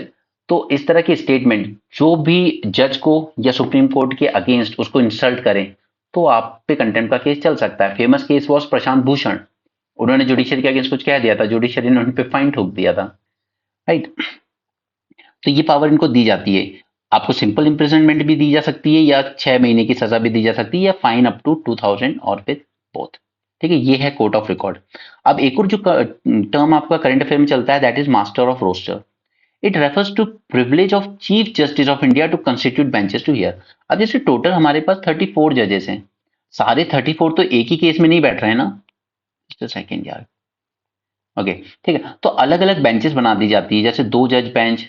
तो इस तरह की स्टेटमेंट जो भी जज को या सुप्रीम कोर्ट के अगेंस्ट उसको इंसल्ट करें तो आप पे कंटेम्प्ट का केस चल सकता है। Famous case was Prashant Bhushan, उन्होंने जुडिशरी के अगेंस्ट कुछ कह दिया था, जुडिशरी ने उन पे फाइन ठोक दिया था। राइट। तो ये पावर इनको दी जाती है। आपको सिंपल इम्प्रिजनमेंट भी दी जा सकती है या 6 महीने की सजा भी दी जा सकती है या फाइन अप टू 2000 और विद बोथ। ठीक है, ये है कोर्ट ऑफ रिकॉर्ड। अब एक और जो टर्म आपका करंट अफेयर में चलता है that is master of roster. It refers to privilege of chief justice of India to constitute benches to hear. अब जैसे टोटल हमारे पास 34 जजेस हैं, सारे 34 तो एक ही केस में नहीं बैठ रहे हैं ना। जस्ट सेकेंड यार। ओके। ठीक है, तो अलग अलग बेंचेस बना दी जाती है, जैसे 2 जज बेंच,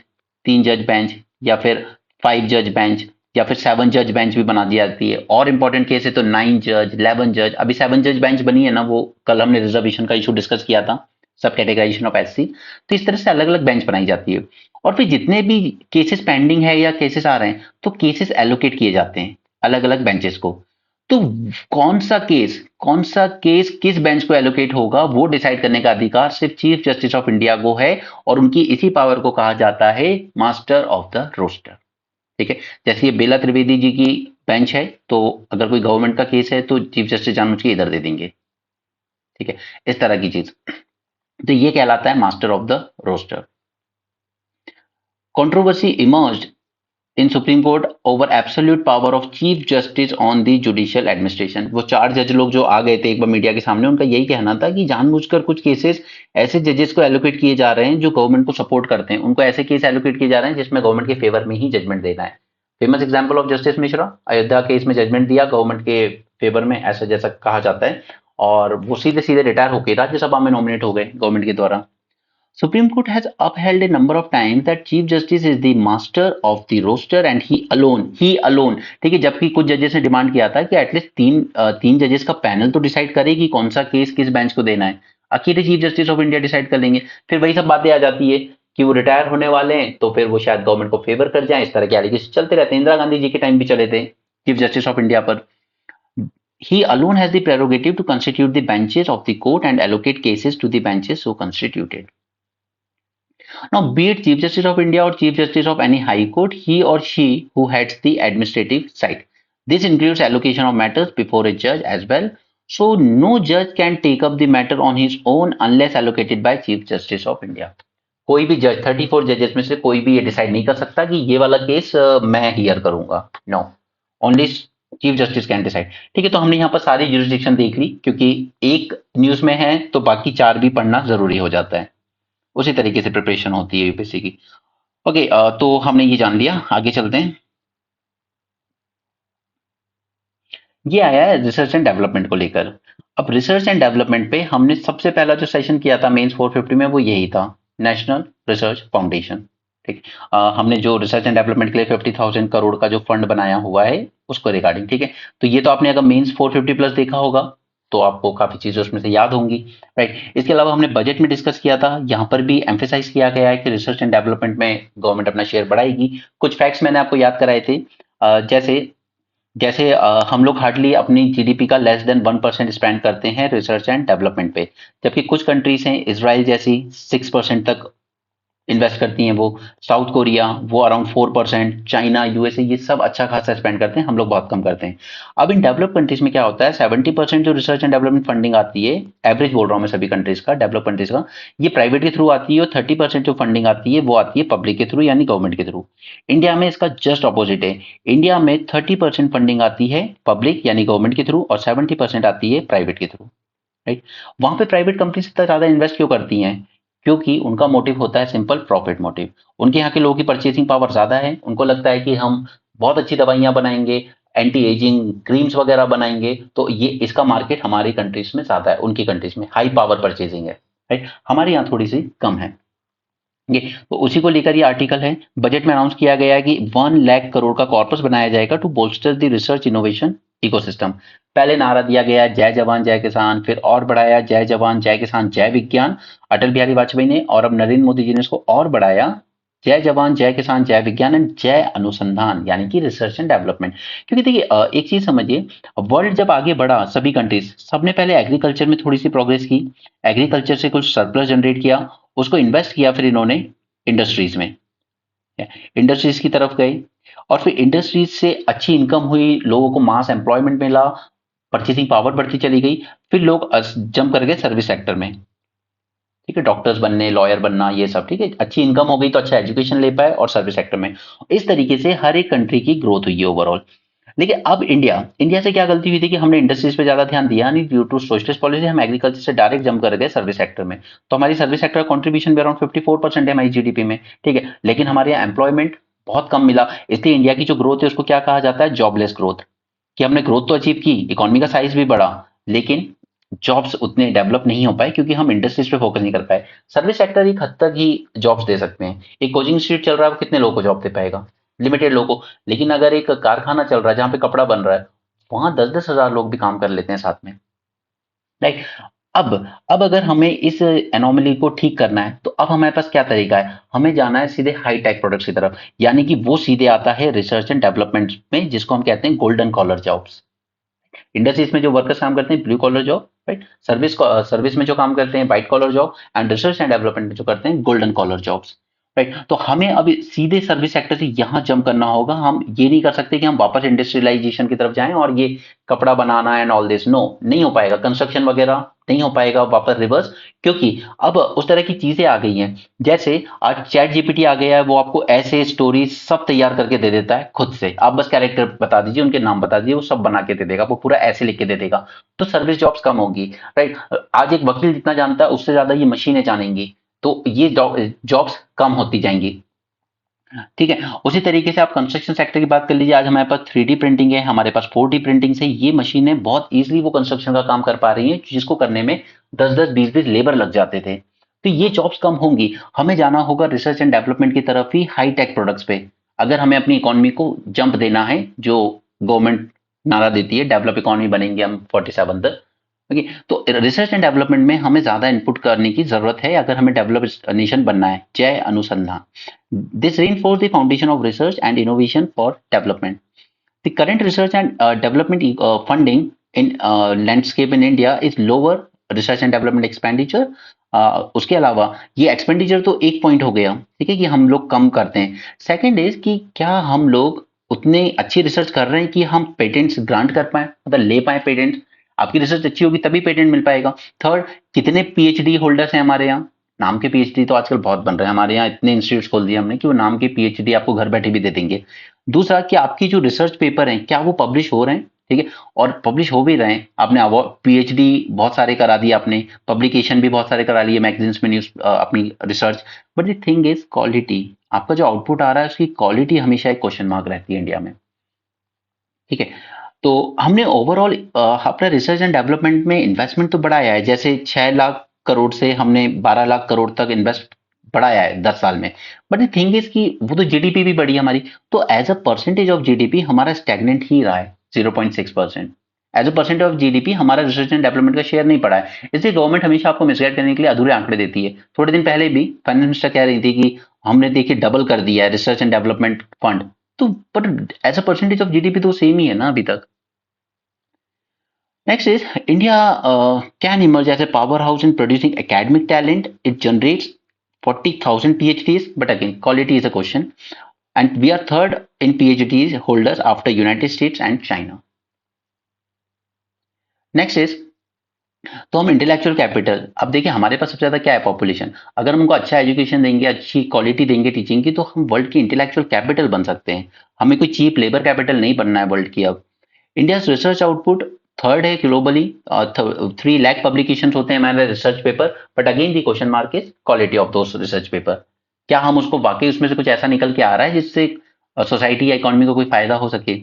3 जज बेंच, या फिर 5 जज बेंच, या फिर 7 जज बेंच भी बना दी जाती है। और इंपॉर्टेंट केस है तो 9 जज, 11 जज। अभी 7 जज बेंच बनी है ना, वो कल हमने रिजर्वेशन का इशू डिस्कस किया था, सब कैटेगराइजेशन ऑफ एससी। तो इस तरह से अलग अलग बेंच बनाई जाती है। और फिर जितने भी केसेस पेंडिंग है या केसेस आ रहे हैं तो केसेस एलोकेट किए जाते हैं अलग अलग बेंचेस को। तो कौन सा केस किस बेंच को एलोकेट होगा वो डिसाइड करने का अधिकार सिर्फ चीफ जस्टिस ऑफ इंडिया को है, और उनकी इसी पावर को कहा जाता है मास्टर ऑफ द रोस्टर। ठीक है। जैसे ये बेला त्रिवेदी जी की बेंच है, तो अगर कोई गवर्नमेंट का केस है तो चीफ जस्टिस जानबूझ के इधर दे देंगे। ठीक है, इस तरह की चीज। तो ये कहलाता है master of the roster. Controversy emerged in supreme court over absolute power of chief justice on the judicial administration. वो 4 जज लोग जो आ गए थे एक बार मीडिया के सामने, उनका यही कहना था कि जानबूझकर कुछ केसेस ऐसे जजेस को एलोकेट किए जा रहे हैं जो गवर्नमेंट को सपोर्ट करते हैं, उनको ऐसे केस एलोकेट किए जा रहे हैं जिसमें गवर्नमेंट के फेवर में ही जजमेंट देना है। Famous example of justice Mishra, Ayodhya case में जजमेंट दिया गवर्नमेंट के फेवर में, ऐसा जैसा कहा जाता है, और वो सीधे सीधे रिटायर होकर राज्यसभा में नॉमिनेट हो गए गवर्नमेंट के द्वारा। Supreme Court has upheld a number of times that Chief Justice is the master of the roster and he alone, ठीक है। जबकि कुछ जजेस ने डिमांड किया था कि एटलीस्ट तीन जजेस का पैनल तो डिसाइड करे कि कौन सा केस किस बेंच को देना है, अकेले chief justice of India decide कर लेंगे। फिर वही सब बातें आ जाती है कि वो रिटायर होने वाले हैं तो फिर वो शायद गवर्नमेंट को फेवर कर जाए, इस तरह के एलिगेशन चलते रहते हैं। इंदिरा गांधी जी के टाइम भी चले थे चीफ जस्टिस ऑफ इंडिया पर। He alone has the prerogative to constitute the benches of the court and allocate cases to the benches so constituted. Now, be it Chief Justice of India or Chief Justice of any High Court, he or she who heads the administrative side. This includes allocation of matters before a judge as well. So, no judge can take up the matter on his own unless allocated by Chief Justice of India. कोई भी जज 34 जजेस में से कोई भी ये decide नहीं कर सकता कि ये वाला केस मैं हियर करूंगा। No, only chief justice can decide. ठीक है, तो हमने यहाँ पर सारी जुरिस्डिक्शन देख ली, क्योंकि एक न्यूज में है तो बाकी 4 भी पढ़ना जरूरी हो जाता है। उसी तरीके से प्रिपरेशन होती है यूपीएससी की। ओके, तो हमने ये जान लिया, आगे चलते हैं। ये आया है रिसर्च एंड डेवलपमेंट को लेकर। अब रिसर्च एंड डेवलपमेंट पे हमने सबसे पहला जो सेशन किया था मेंस 450 में वो यही था, नेशनल रिसर्च फाउंडेशन। ठीक। हमने जो रिसर्च एंड डेवलपमेंट के लिए 50,000 करोड़ का जो फंड बनाया हुआ है उसको रिगार्डिंग। ठीक है, तो ये तो आपने अगर मेंस 450 प्लस देखा होगा तो आपको काफी चीजें उसमें से याद होंगी। राइट। इसके अलावा हमने बजट में डिस्कस किया था, यहाँ पर भी एम्फेसाइज किया गया है कि रिसर्च एंड डेवलपमेंट में गवर्नमेंट अपना शेयर बढ़ाएगी। कुछ फैक्ट्स मैंने आपको याद कराए थे, जैसे जैसे हम लोग हार्डली अपनी जीडीपी का लेस देन 1% स्पेंड करते हैं रिसर्च एंड डेवलपमेंट पे, जबकि कुछ कंट्रीज हैं इसराइल जैसी 6% तक इन्वेस्ट करती हैं। वो साउथ कोरिया वो अराउंड 4%, चाइना, यूएसए, ये सब अच्छा खासा स्पेंड करते हैं, हम लोग बहुत कम करते हैं। अब इन डेवलप कंट्रीज में क्या होता है, 70% जो रिसर्च एंड डेवलपमेंट फंडिंग आती है, एवरेज बोल रहा हूँ मैं सभी कंट्रीज का, डेवलप कंट्रीज का, ये प्राइवेट के थ्रू आती है, और 30% जो फंडिंग आती है वो आती है पब्लिक के थ्रू यानी गवर्नमेंट के थ्रू। इंडिया में इसका जस्ट ऑपोजिट है। इंडिया में 30% फंडिंग आती है पब्लिक यानी गवर्नमेंट के थ्रू और 70% आती है प्राइवेट के थ्रू। राइट। वहां पे प्राइवेट कंपनीज इतना ज्यादा इन्वेस्ट क्यों करती हैं? क्योंकि उनका मोटिव होता है सिंपल प्रॉफिट मोटिव। उनके यहाँ के लोगों की परचेसिंग पावर ज्यादा है, उनको लगता है कि हम बहुत अच्छी दवाइयां बनाएंगे, एंटी एजिंग क्रीम्स वगैरह बनाएंगे, तो ये इसका मार्केट हमारी कंट्रीज में ज्यादा है, उनकी कंट्रीज में हाई पावर परचेसिंग है। राइट, हमारे यहाँ थोड़ी सी कम है। ये तो उसी को लेकर ये आर्टिकल है। बजट में अनाउंस किया गया है कि 1 लाख करोड़ का कॉर्पस बनाया जाएगा to bolster the research innovation ecosystem. पहले नारा दिया गया जय जवान जय किसान, फिर और बढ़ाया जय जवान जय किसान जय विज्ञान, अटल बिहारी वाजपेयी ने, और अब नरेंद्र मोदी जी ने इसको और बढ़ाया जय जवान जय किसान जय विज्ञान एंड जय अनुसंधान, यानी कि रिसर्च एंड डेवलपमेंट। क्योंकि देखिए एक चीज समझिए, वर्ल्ड जब आगे बढ़ा, सभी कंट्रीज, सबने पहले एग्रीकल्चर में थोड़ी सी प्रोग्रेस की, एग्रीकल्चर से कुछ सरप्लस जनरेट किया, उसको इन्वेस्ट किया, फिर इन्होंने इंडस्ट्रीज में, इंडस्ट्रीज की तरफ गए, और फिर इंडस्ट्रीज से अच्छी इनकम हुई, लोगों को मास एम्प्लॉयमेंट मिला, परचेसिंग पावर बढ़ती चली गई, फिर लोग जंप कर गए सर्विस सेक्टर में। ठीक है, डॉक्टर्स बनने, लॉयर बनना, ये सब ठीक है, अच्छी इनकम हो गई तो अच्छा एजुकेशन ले पाए, और सर्विस सेक्टर में। इस तरीके से हर एक कंट्री की ग्रोथ हुई है ओवरऑल। लेकिन अब इंडिया इंडिया से क्या गलती हुई थी कि हमने इंडस्ट्रीज पे ज्यादा ध्यान दिया नहीं, ड्यू टू सोशलिस्ट पॉलिसी हम एग्रीकल्चर से डायरेक्ट जंप कर गए सर्विस सेक्टर में। तो हमारी सर्विस सेक्टर का कंट्रीब्यूशन भी अराउंड 54% है हमारी जीडीपी में। ठीक है, लेकिन हमारे यहाँ एम्प्लॉयमेंट बहुत कम मिला, इसलिए इंडिया की जो ग्रोथ है उसको क्या कहा जाता है, जॉबलेस ग्रोथ। कि हमने ग्रोथ तो अचीव की, इकोनॉमी का साइज भी बढ़ा, लेकिन जॉब्स उतने डेवलप नहीं हो पाए क्योंकि हम इंडस्ट्रीज पे फोकस नहीं कर पाए। सर्विस सेक्टर एक हद तक ही जॉब्स दे सकते हैं। एक कोचिंग इंस्टीट्यूट चल रहा है, वो कितने लोगों को जॉब दे पाएगा? लिमिटेड लोगों को। लेकिन अगर एक कारखाना चल रहा है जहां पे कपड़ा बन रहा है, वहां 10-10 हजार लोग भी काम कर लेते हैं साथ में। राइट। अब अब अगर हमें इस एनोमली को ठीक करना है, तो अब हमारे पास क्या तरीका है? हमें जाना है सीधे हाई टेक प्रोडक्ट्स की तरफ, यानी कि वो सीधे आता है रिसर्च एंड डेवलपमेंट में, जिसको हम कहते हैं गोल्डन कॉलर जॉब्स। इंडस्ट्रीज में जो वर्कर्स काम करते हैं, blue collar job. Right, service में जो काम करते हैं, white collar job, and research and development में जो करते हैं, गोल्डन कॉलर जॉब्स। राइट, तो हमें अभी सीधे सर्विस सेक्टर से यहां जंप करना होगा। हम ये नहीं कर सकते कि हम वापस इंडस्ट्रियलाइजेशन की तरफ जाएं और ये कपड़ा बनाना एंड ऑल दिस, नो, नहीं हो पाएगा। कंस्ट्रक्शन वगैरह नहीं हो पाएगा वापस रिवर्स, क्योंकि अब उस तरह की चीजें आ गई हैं। जैसे आज चैट जीपीटी आ गया है, वो आपको ऐसे स्टोरी सब तैयार करके दे देता है खुद से। आप बस कैरेक्टर बता दीजिए, उनके नाम बता दीजिए, वो सब बना के दे देगा, वो पूरा ऐसे लिख के दे देगा। तो सर्विस जॉब्स कम होगी। राइट, आज एक वकील जितना जानता है उससे ज्यादा ये मशीनें जानेंगी, तो ये जॉब्स कम होती जाएंगी। ठीक है, उसी तरीके से आप कंस्ट्रक्शन सेक्टर की बात कर लीजिए। आज हमारे पास 3D प्रिंटिंग है, हमारे पास 4D प्रिंटिंग से ये मशीनें बहुत इजीली वो कंस्ट्रक्शन का काम कर पा रही हैं, जिसको करने में 10-10 20-20 लेबर लग जाते थे। तो ये जॉब्स कम होंगी। हमें जाना होगा रिसर्च एंड डेवलपमेंट की तरफ ही, हाई टेक प्रोडक्ट्स पे। अगर हमें अपनी इकोनॉमी को जंप देना है, जो गवर्नमेंट नारा देती है, डेवलप इकोनॉमी बनेंगे हम 47 तक। ओके, तो रिसर्च एंड डेवलपमेंट में हमें ज्यादा इनपुट करने की जरूरत है अगर हमें डेवलप नेशन बनना है। जय अनुसंधान। This reinforces the foundation of research and innovation for development. The current research and development funding in landscape in India is lower research and development expenditure. उसके अलावा ये एक्सपेंडिचर तो एक पॉइंट हो गया, ठीक है, कि हम लोग कम करते हैं। सेकंड इज कि क्या हम लोग उतने अच्छी रिसर्च कर रहे हैं कि हम पेटेंट्स ग्रांट कर पाए, मतलब ले पाए पेटेंट। आपकी रिसर्च अच्छी होगी तभी पेटेंट मिल पाएगा। थर्ड, कितने पीएचडी होल्डर्स हैं हमारे यहाँ? नाम के पीएचडी तो आजकल बहुत बन रहे हैं हमारे यहाँ, इतने इंस्टीट्यूट खोल दिए हमने कि वो नाम के पीएचडी आपको घर बैठे भी दे देंगे। दूसरा, कि आपकी जो रिसर्च पेपर हैं क्या वो पब्लिश हो रहे हैं? ठीक है, और पब्लिश हो भी रहे हैं, आपने अवार्ड पीएचडी बहुत सारे करा दिए, आपने पब्लिकेशन भी बहुत सारे करा लिए मैगजीन्स में, न्यूज अपनी research. But the thing is quality, आपका जो आउटपुट आ रहा है उसकी क्वालिटी हमेशा एक क्वेश्चन मार्क रहती है इंडिया में। ठीक है, तो हमने ओवरऑल अपना रिसर्च एंड डेवलपमेंट में इन्वेस्टमेंट तो बढ़ाया है, जैसे 6 लाख करोड़ से हमने 12 लाख करोड़ तक इन्वेस्ट बढ़ाया है 10 साल में। बट द थिंग इज कि वो तो जीडीपी भी बढ़ी हमारी, तो as a percentage of GDP हमारा स्टैग्नेंट ही रहा है, 0.6%। As a percent of GDP हमारा रिसर्च एंड डेवलपमेंट का शेयर नहीं पड़ा है। इसलिए गवर्नमेंट हमेशा आपको मिसगाइड करने के लिए अधूरे आंकड़े देती है। थोड़े दिन पहले भी फाइनेंस मिनिस्टर कह रही थी कि हमने देखिए डबल कर दिया है रिसर्च एंड डेवलपमेंट फंड। तो but as a percentage of GDP तो सेम ही है ना अभी तक। Next is India can emerge as a powerhouse in producing academic talent. It generates 40,000 PhDs, but again, quality is a question. And we are third in PhDs holders after United States and China. Next is, तो हम intellectual capital, अब देखिए हमारे पास सबसे ज्यादा क्या है, population. अगर हम उनको अच्छा एजुकेशन देंगे, अच्छी क्वालिटी देंगे टीचिंग की, तो हम वर्ल्ड की इंटेलेक्चुअल कैपिटल बन सकते हैं। हमें कोई चीप लेबर कैपिटल नहीं बनना है वर्ल्ड की अब। इंडिया रिसर्च आउटपुट थर्ड है ग्लोबली 3 लाख पब्लिकेशन होते हैं हमारे research paper, but again the question mark is quality of those research paper. क्या हम उसको वाकई उसमें से कुछ ऐसा निकल के आ रहा है जिससे सोसाइटी या इकोनॉमी को कोई फायदा हो सके।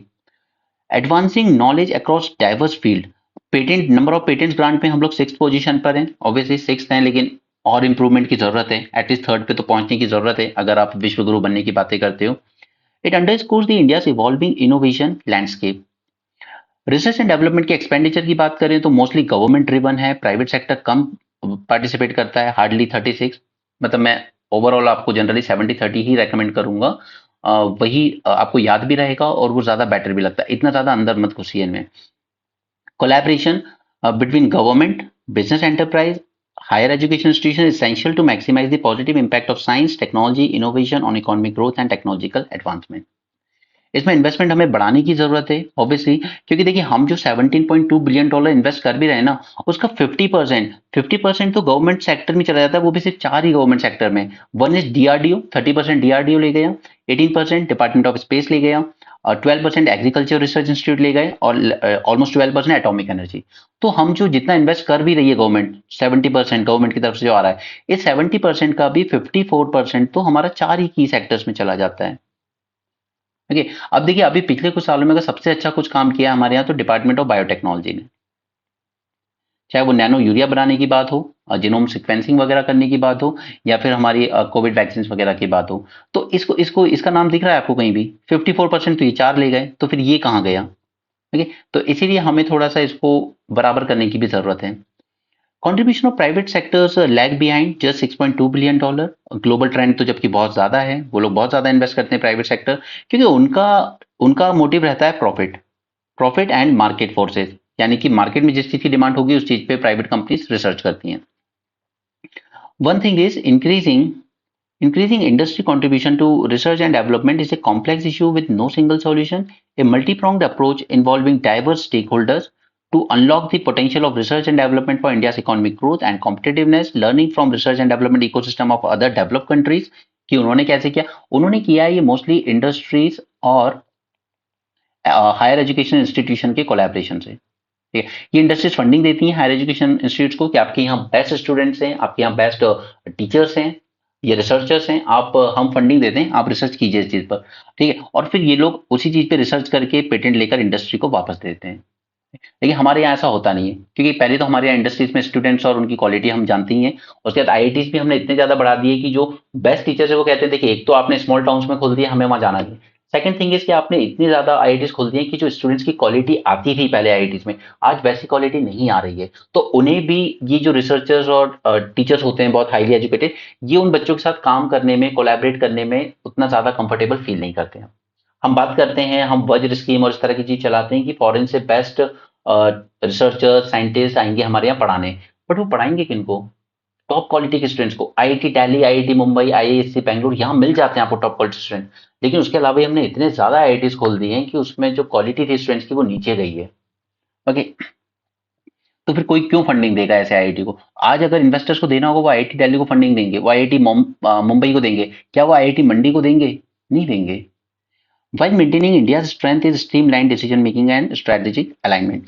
Advancing knowledge across diverse field, patent number of patents grant में हम लोग 6th पोजीशन पर हैं, ऑब्वियसली 6th हैं, लेकिन और इंप्रूवमेंट की जरूरत है, एटलीस्ट थर्ड पे तो पहुंचने की जरूरत है अगर आप विश्व गुरु बनने की बातें करते हो। It underscores the India's evolving innovation landscape. Research and development के एक्सपेंडिचर की बात करें तो मोस्टली गवर्नमेंट ड्रिवन है, प्राइवेट सेक्टर कम पार्टिसिपेट करता है, हार्डली 36। मतलब मैं ओवरऑल आपको जनरली 70-30 ही रेकमेंड करूंगा। वही आपको याद भी रहेगा और वो ज्यादा बेटर भी लगता है, इतना ज्यादा अंदर मत घुसिए इनमें। Collaboration between government, business enterprise, higher education institution is essential to maximize the positive impact of science, technology, innovation on economic growth and technological advancement. इसमें इन्वेस्टमेंट हमें बढ़ाने की जरूरत है ऑब्वियसली, क्योंकि देखिए हम जो 17.2 बिलियन डॉलर इन्वेस्ट कर भी रहे हैं ना, उसका 50% तो गवर्नमेंट सेक्टर में चला जाता है, वो भी सिर्फ 4 ही गवर्नमेंट सेक्टर में। वन इज डीआरडीओ, 30% डीआरडीओ ले गया, 18% डिपार्टमेंट ऑफ स्पेस ले गया, और 12% एग्रीकल्चर रिसर्च इंस्टीट्यूट ले गए, और ऑलमोस्ट 12% एटॉमिक एनर्जी। तो हम जो जितना इन्वेस्ट कर भी रही है गवर्नमेंट, 70% गवर्नमेंट की तरफ से जो आ रहा है, इस 70% का भी 54% तो हमारा 4 ही की सेक्टर्स में चला जाता है। ओके, अब देखिए अभी पिछले कुछ सालों में अगर सबसे अच्छा कुछ काम किया हमारे यहाँ तो डिपार्टमेंट ऑफ बायोटेक्नोलॉजी ने, चाहे वो नैनो यूरिया बनाने की बात हो, जीनोम सिक्वेंसिंग वगैरह करने की बात हो, या फिर हमारी कोविड वैक्सीन वगैरह की बात हो। तो इसको इसको इसका नाम दिख रहा है आपको कहीं भी? 54% तो ये 4 ले गए, तो फिर ये कहाँ गया? ओके, तो इसीलिए हमें थोड़ा सा इसको बराबर करने की भी जरूरत है। Contribution of private sectors lag behind just 6.2 billion dollar. Global trend तो जबकि बहुत ज्यादा है, वो लोग बहुत ज्यादा इन्वेस्ट करते हैं प्राइवेट सेक्टर, क्योंकि उनका उनका मोटिव रहता है profit, profit and market forces, यानी कि मार्केट में जिस चीज की डिमांड होगी उस चीज पे प्राइवेट कंपनीज रिसर्च करती हैं। One thing is increasing industry contribution to research and development is a complex issue with no single solution. A multi-pronged approach involving diverse stakeholders to unlock the potential of research and development for India's economic growth and competitiveness, learning from research and development ecosystem of other developed countries। कि उन्होंने कैसे किया? उन्होंने किया ये mostly industries और higher education institution के collaboration से। ठीक है, ये इंडस्ट्रीज फंडिंग देती हैं हायर एजुकेशन इंस्टीट्यूट को कि आपके यहाँ बेस्ट स्टूडेंट्स हैं, आपके यहाँ बेस्ट टीचर्स हैं, ये रिसर्चर्स हैं, आप हम फंडिंग देते हैं, आप रिसर्च कीजिए इस चीज पर। ठीक है, और फिर ये लोग उसी चीज पे रिसर्च करके पेटेंट लेकर इंडस्ट्री को वापस देते हैं। लेकिन हमारे यहाँ ऐसा होता नहीं है, क्योंकि पहले तो हमारे यहाँ इंडस्ट्रीज में स्टूडेंट्स और उनकी क्वालिटी हम जानती ही हैं, उसके बाद आईआईटीज भी हमने इतने ज्यादा बढ़ा दिए कि जो बेस्ट टीचर्स है वो कहते हैं देखिए एक तो आपने स्मॉल टाउन्स में खोल दिया, हमें वहां जाना नहीं। सेकंड थिंग इज कि आपने इतनी ज्यादा आईआईटीज खोल दी है कि जो स्टूडेंट्स की क्वालिटी आती थी पहले आईआईटीज में, आज वैसी क्वालिटी नहीं आ रही है। तो उन्हें भी ये जो रिसर्चर्स और टीचर्स होते हैं बहुत हाईली एजुकेटेड, ये उन बच्चों के साथ काम करने में, कोलैबोरेट करने में उतना ज्यादा कंफर्टेबल फील नहीं करते हैं। हम बात करते हैं, हम वज्र स्कीम और इस तरह की चीज चलाते हैं कि फॉरेन से बेस्ट रिसर्चर साइंटिस्ट आएंगे हमारे यहाँ पढ़ाने, बट वो पढ़ाएंगे किनको? टॉप क्वालिटी के स्टूडेंट्स को। IIT Delhi, IIT Mumbai, IISc Bengaluru, यहाँ मिल जाते हैं आपको टॉप क्वालिटी स्टूडेंट, लेकिन उसके अलावा हमने इतने ज्यादा आईआईटीज खोल दिए हैं कि उसमें जो क्वालिटी थी स्टूडेंट्स की वो नीचे गई है। ओके, तो फिर कोई क्यों फंडिंग देगा ऐसे आईआईटी को? आज अगर इन्वेस्टर्स को देना होगा वो आईआईटी दिल्ली को फंडिंग देंगे, वो आईआईटी मुंबई को देंगे, क्या वो आईआईटी मंडी को देंगे? नहीं देंगे। While maintaining India's strength is streamlined decision making and strategic alignment.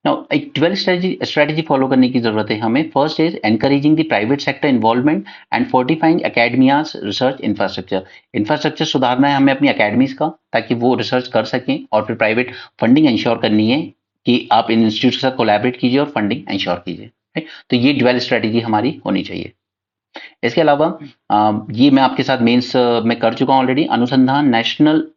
Now, एक 12 strategy follow करने की जरूरत है हमें। First is encouraging the private sector involvement and fortifying academia's research infrastructure. Infrastructure सुधारना है हमें अपनी academies का, ताकि वो रिसर्च कर सकें, और फिर प्राइवेट फंडिंग इंश्योर करनी है कि आप इन इंस्टीट्यूट के साथ कोलैबोरेट कीजिए और फंडिंग इंश्योर कीजिए। तो ये ड्वेल स्ट्रेटेजी हमारी होनी चाहिए। इसके अलावा ये मैं आपके साथ मेंस में कर चुका हूं ऑलरेडी, अनुसंधान नेशनल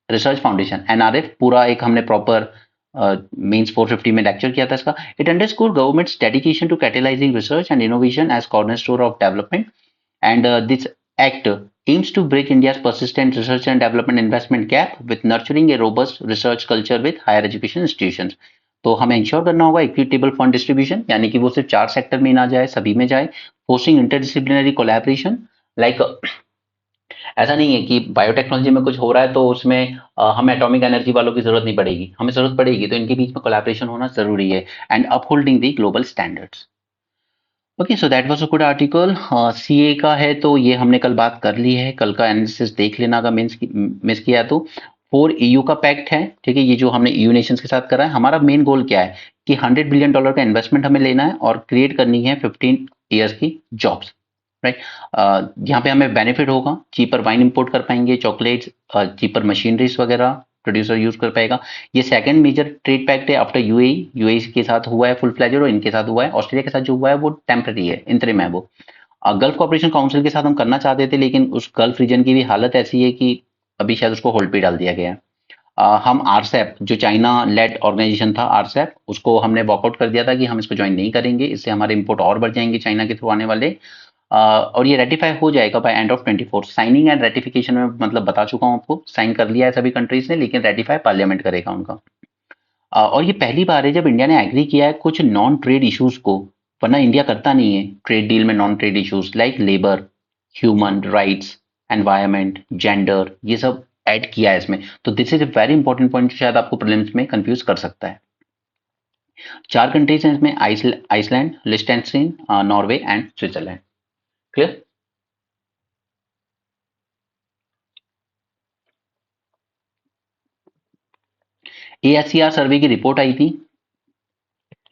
रिसर्च फाउंडेशन एनआरएफ, पूरा एक हमने प्रॉपर मींस 450 में लेक्चर किया था इसका। It underscore government's dedication to catalysing research and innovation as cornerstone of development, and this act aims to break India's persistent research and development investment gap with nurturing a robust research culture with higher education institutions। तो हमें ensure करना होगा equitable fund distribution, यानी कि वो सिर्फ 4 sector में ना जाए, सभी में जाए। फोर्सिंग इंटरडिसिप्लिनरी कोलैबोरेशन, लाइक ऐसा नहीं है कि बायोटेक्नोलॉजी में कुछ हो रहा है तो उसमें हमें एटॉमिक एनर्जी वालों की जरूरत नहीं पड़ेगी, हमें जरूरत पड़ेगी, तो इनके बीच में कोलैबोरेशन होना जरूरी है। And upholding the global standards. Okay, so that was a good article. CA का है तो ये हमने कल बात कर ली है, कल का एनालिसिस देख लेना अगर मिस किया तो। 4 ईयू का पैक्ट है, ठीक है, ये जो हमने ईयू नेशंस के साथ करा है। हमारा मेन गोल क्या है कि $100 बिलियन का इन्वेस्टमेंट हमें लेना है और क्रिएट करनी है 15 ईयर्स की जॉब्स, राइट। यहाँ पे हमें बेनिफिट होगा, चीपर वाइन इंपोर्ट कर पाएंगे, चॉकलेट्स, चीपर मशीनरीज वगैरह प्रोड्यूसर यूज कर पाएगा। ये सेकंड मेजर ट्रेड पैक्ट है आफ्टर यूएई। यूएई के साथ हुआ है फुल फ्लेजेड और इनके साथ हुआ है। ऑस्ट्रेलिया के साथ जो हुआ है वो टेम्पररी है, इंतरिम है वो। गल्फ कॉपरेशन काउंसिल के साथ हम करना चाहते थे, लेकिन उस गल्फ रीजन की भी हालत ऐसी है कि अभी शायद उसको होल्ड पे डाल दिया गया है। हम आरसेप जो चाइना लेड ऑर्गेनाइजेशन था, आरसेप, उसको हमने वॉकआउट कर दिया था कि हम इसको ज्वाइन नहीं करेंगे, इससे हमारे इंपोर्ट और बढ़ जाएंगे चाइना के थ्रू आने वाले। और ये रेटिफाई हो जाएगा by end of 24। Signing and ratification में मतलब बता चुका हूं आपको, साइन कर लिया है सभी कंट्रीज ने, लेकिन रेटिफाई पार्लियामेंट करेगा उनका। और ये पहली बार है जब इंडिया ने एग्री किया है कुछ नॉन ट्रेड इश्यूज को, वरना इंडिया करता नहीं है ट्रेड डील में non trade issues like labour, human rights, environment, gender, ये सब ऐड किया है इसमें। तो this is a very important point, शायद आपको प्रीलिम्स में कंफ्यूज कर सकता है। 4 कंट्रीज हैं इसमें, Iceland, Liechtenstein, Norway and Switzerland. Clear? ASCR survey की रिपोर्ट आई थी।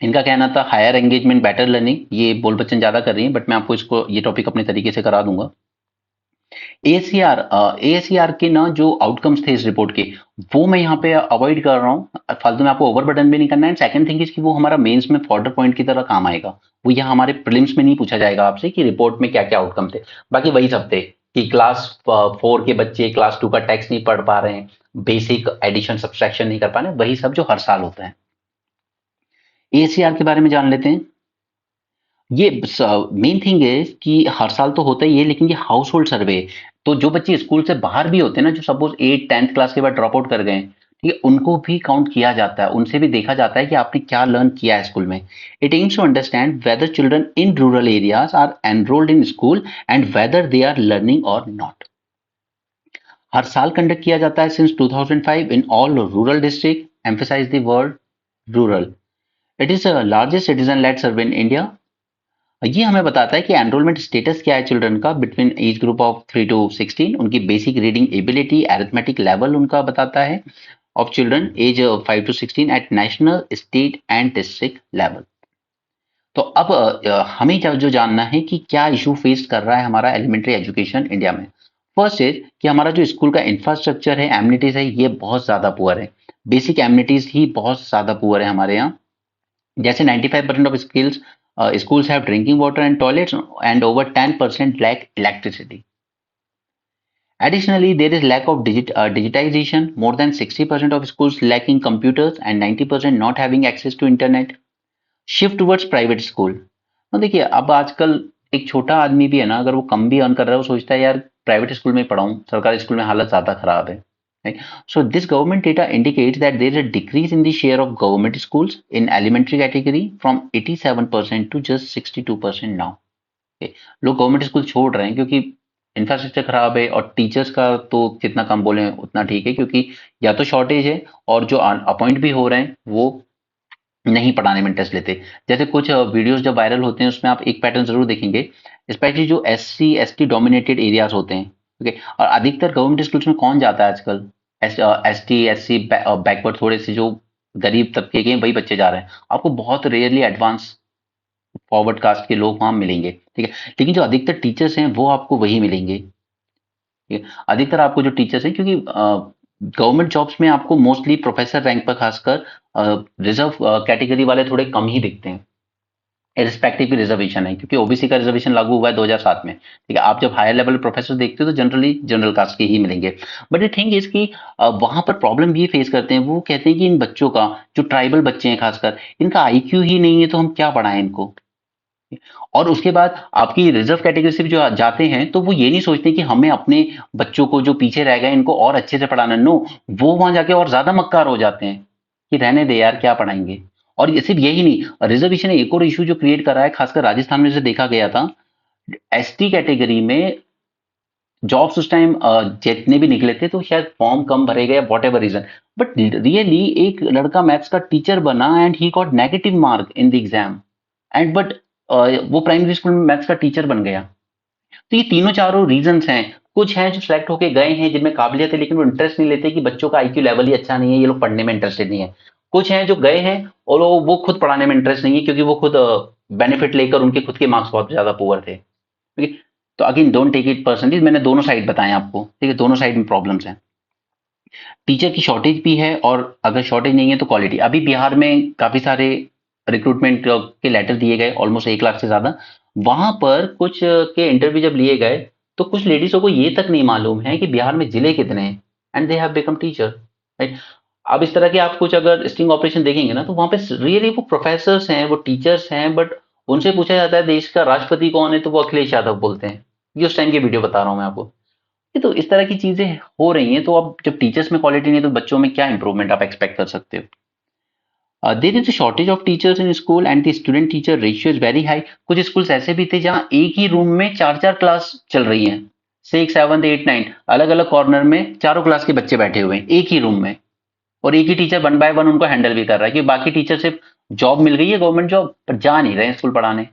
इनका कहना था हायर एंगेजमेंट बेटर लर्निंग। ये बोल बच्चन ज्यादा कर रही हैं, बट मैं आपको इसको ये टॉपिक अपने तरीके से करा दूंगा। एएससीआर एएससीआर के ना जो आउटकम्स थे इस रिपोर्ट के, वो मैं यहाँ पे अवॉइड कर रहा हूँ, फालतू में आपको ओवरबर्डन भी नहीं करना है। सेकंड थिंग इज कि वो हमारा मेंस में फॉर्डर पॉइंट की तरह काम आएगा। वो यहाँ हमारे प्रीलिम्स में नहीं पूछा जाएगा आपसे कि रिपोर्ट में क्या क्या आउटकम थे। बाकी वही सब थे कि क्लास 4 के बच्चे क्लास 2 का टैक्स नहीं पढ़ पा रहे हैं, बेसिक एडिशन सब्सट्रैक्शन नहीं कर पा रहे, वही सब जो हर साल होता है। एएससीआर के बारे में जान लेते हैं। ये मेन थिंग है कि हर साल तो होता ही है, लेकिन ये हाउस होल्ड सर्वे है। तो जो बच्चे स्कूल से बाहर भी होते हैं ना, जो सपोज 8 10th क्लास के बाद ड्रॉप आउट कर गए, ठीक है, उनको भी काउंट किया जाता है, उनसे भी देखा जाता है कि आपने क्या लर्न किया है स्कूल में। It aims to understand whether children in rural areas are enrolled in school and whether they are learning or not. हर साल कंडक्ट किया जाता है since 2005 in all rural district, emphasise the word rural. It is the largest citizen led survey in India. ये हमें बताता है कि एनरोलमेंट स्टेटस क्या है चिल्ड्रन का between age group of 3 to 16, उनकी basic reading ability, arithmetic level उनका बताता है of children age 5 to 16 at national, state and district level. तो अब हमें जो जानना है कि क्या इशू फेस कर रहा है हमारा एलिमेंट्री एजुकेशन इंडिया में। फर्स्ट इज कि हमारा जो स्कूल का इंफ्रास्ट्रक्चर है, एमिनिटीज है, ये बहुत ज्यादा पुअर है। बेसिक एमिनिटीज ही बहुत ज्यादा पुअर है हमारे यहाँ। जैसे 95% of skills schools have drinking water and toilets, and over 10% lack electricity. Additionally, there is lack of digitization. More than 60% of schools lacking computers and 90% not having access to internet. Shift towards private school. तो देखिए अब आजकल एक छोटा आदमी भी है ना, अगर वो कम भी अर्न कर रहा है, वो सोचता है यार प्राइवेट स्कूल में पढ़ाऊं, सरकारी स्कूल में हालत ज्यादा खराब है। Right? So this government data indicates that there is a decrease in the share of government schools in elementary category from 87% to just 62% now. Okay? लोग गवर्नमेंट स्कूल छोड़ रहे हैं क्योंकि इंफ्रास्ट्रक्चर खराब है, और टीचर्स का तो जितना कम बोले उतना ठीक है, क्योंकि या तो शॉर्टेज है और जो अपॉइंट भी हो रहे हैं वो नहीं पढ़ाने में इंटरेस्ट लेते। जैसे कुछ वीडियोस जब वायरल होते हैं उसमें आप एक पैटर्न जरूर देखेंगे, स्पेशली जो SC ST डोमिनेटेड एरियाज होते हैं, ओके, और अधिकतर गवर्नमेंट स्कूल्स में कौन जाता है आजकल? ST SC बैकवर्ड थोड़े से जो गरीब तबके के हैं, वही बच्चे जा रहे हैं। आपको बहुत रेयरली एडवांस फॉरवर्ड कास्ट के लोग वहां मिलेंगे, ठीक है, लेकिन जो अधिकतर टीचर्स हैं वो आपको वही मिलेंगे। ठीक है, अधिकतर आपको जो टीचर्स हैं, क्योंकि गवर्नमेंट जॉब्स में आपको मोस्टली प्रोफेसर रैंक पर खासकर रिजर्व कैटेगरी वाले थोड़े कम ही दिखते हैं, रिस्पेक्टिव की रिजर्वेशन है, क्योंकि ओबीसी का रिजर्वेशन लागू हुआ है 2007 में। ठीक है, आप जब हायर लेवल प्रोफेसर देखते हो तो जनरली जनरल कास्ट के ही मिलेंगे। बट द थिंग इज कि वहां पर प्रॉब्लम ये फेस करते हैं, वो कहते हैं कि इन बच्चों का, जो ट्राइबल बच्चे हैं खासकर, इनका IQ ही नहीं है, तो हम क्या पढ़ाएं इनको। और उसके बाद आपकी रिजर्व कैटेगरी से भी जो जाते हैं, तो वो ये नहीं सोचते कि हमें अपने बच्चों को जो पीछे रह गए इनको और अच्छे से पढ़ाना। नो, वो वहां जाके और ज्यादा मक्कार हो जाते हैं कि रहने दे यार, क्या पढ़ाएंगे। और ये सिर्फ यही नहीं, रिजर्वेशन ने एक और इशू जो क्रिएट करा है, खासकर राजस्थान में, जैसे देखा गया था, ST कैटेगरी में जॉब्स उस टाइम जितने भी निकले थे, तो शायद फॉर्म कम भरे गए, whatever reason, but really एक लड़का मैथ्स का टीचर बना and he got negative mark in the exam, and but वो प्राइमरी स्कूल में मैथ्स का टीचर बन गया। तो ये तीनों चारों रीजंस हैं। कुछ हैं जो सिलेक्ट होके गए हैं जिनमें काबिलियत है, लेकिन वो इंटरेस्ट नहीं लेते कि बच्चों का आईक्यू लेवल ही अच्छा नहीं है, ये लोग पढ़ने में इंटरेस्टेड नहीं है। कुछ हैं जो गए हैं और वो खुद पढ़ाने में इंटरेस्ट नहीं है, क्योंकि वो खुद बेनिफिट लेकर उनके खुद के मार्क्स बहुत ज्यादा पुअर थे। ठीक है। तो again don't take it personally, मैंने दोनों साइड बताए आपको, ठीक है, दोनों साइड में प्रॉब्लम्स हैं। टीचर की शॉर्टेज भी है, और अगर शॉर्टेज नहीं है तो क्वालिटी। अभी बिहार में काफी सारे रिक्रूटमेंट के लेटर दिए गए, ऑलमोस्ट 1 लाख से ज्यादा। वहां पर कुछ के इंटरव्यू जब लिए गए तो कुछ लेडीजों को ये तक नहीं मालूम है कि बिहार में जिले कितने हैं, and they have become teacher, right. अब इस तरह के आप कुछ अगर स्टिंग ऑपरेशन देखेंगे ना, तो वहां पे रियली वो प्रोफेसर्स हैं, वो टीचर्स हैं, बट उनसे पूछा जाता है देश का राष्ट्रपति कौन है, तो वो अखिलेश यादव बोलते हैं। ये उस टाइम की वीडियो बता रहा हूं मैं आपको। ये तो इस तरह की चीजें हो रही हैं, तो अब जब टीचर्स में क्वालिटी नहीं है तो बच्चों में क्या इंप्रूवमेंट आप एक्सपेक्ट कर सकते हो। There is a shortage of teachers in school and the student teacher ratio is very high. कुछ स्कूल्स ऐसे भी थे जहां एक ही रूम में चार चार क्लास चल रही हैं, 6, 7, 8, 9 अलग अलग कॉर्नर में चारों क्लास के बच्चे बैठे हुए हैं एक ही रूम में, और एक ही टीचर 1 बाय 1 उनको हैंडल भी कर रहा है, कि बाकी टीचर सिर्फ जॉब मिल गई है गवर्नमेंट जॉब, पर जा नहीं रहे हैं स्कूल पढ़ाने।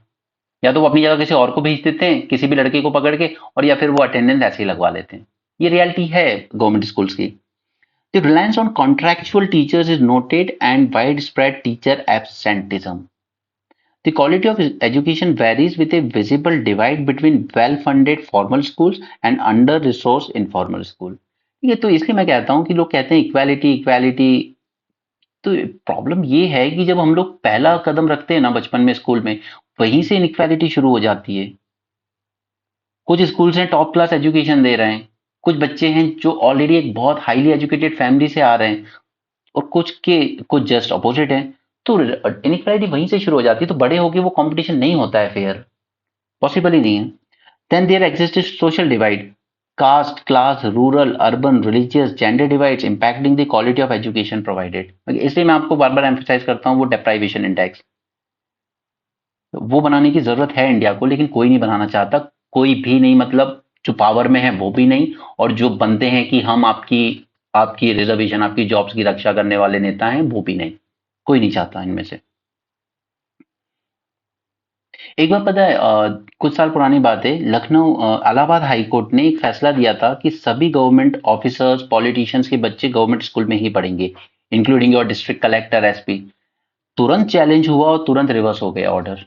या तो वो अपनी जगह किसी और को भेज देते हैं, किसी भी लड़के को पकड़ के, और या फिर वो अटेंडेंस ऐसे ही लगवा लेते हैं। ये रियलिटी है गवर्नमेंट स्कूल्स की। The reliance on contractual teachers is noted and widespread teacher absenteeism. The quality of education varies with a visible divide between well-funded formal schools and under-resourced informal school. ये तो इसलिए मैं कहता हूं कि लोग कहते हैं इक्वालिटी इक्वालिटी, तो प्रॉब्लम ये है कि जब हम लोग पहला कदम रखते हैं ना बचपन में स्कूल में, वहीं से इनइक्वालिटी शुरू हो जाती है। कुछ स्कूल्स हैं टॉप क्लास एजुकेशन दे रहे हैं, कुछ बच्चे हैं जो ऑलरेडी एक बहुत हाईली एजुकेटेड फैमिली से आ रहे हैं, और कुछ जस्ट अपोजिट है। तो इनइक्वालिटी वहीं से शुरू हो जाती है, तो बड़े होके वो कंपटीशन नहीं होता है फेयर, पॉसिबल ही नहीं है। Then there exist social divide, caste, class, rural, urban, religious, gender divides impacting the quality of education provided. इसलिए मैं आपको बार बार एम्फोसाइज करता हूँ वो डेप्राइवेशन इंडेक्स, वो बनाने की जरूरत है इंडिया को, लेकिन कोई नहीं बनाना चाहता, कोई भी नहीं, मतलब जो पावर में है वो भी नहीं, और जो बनते हैं कि हम आपकी आपकी रिजर्वेशन, आपकी जॉब्स की रक्षा करने वाले नेता हैं, वो भी नहीं, कोई नहीं चाहता इनमें से। एक बार पता है, कुछ साल पुरानी बात है, लखनऊ इलाहाबाद हाई कोर्ट ने एक फैसला दिया था कि सभी गवर्नमेंट ऑफिसर्स, पॉलिटिशियंस के बच्चे गवर्नमेंट स्कूल में ही पढ़ेंगे, including your district collector, SP. तुरंत चैलेंज हुआ और तुरंत रिवर्स हो गया ऑर्डर।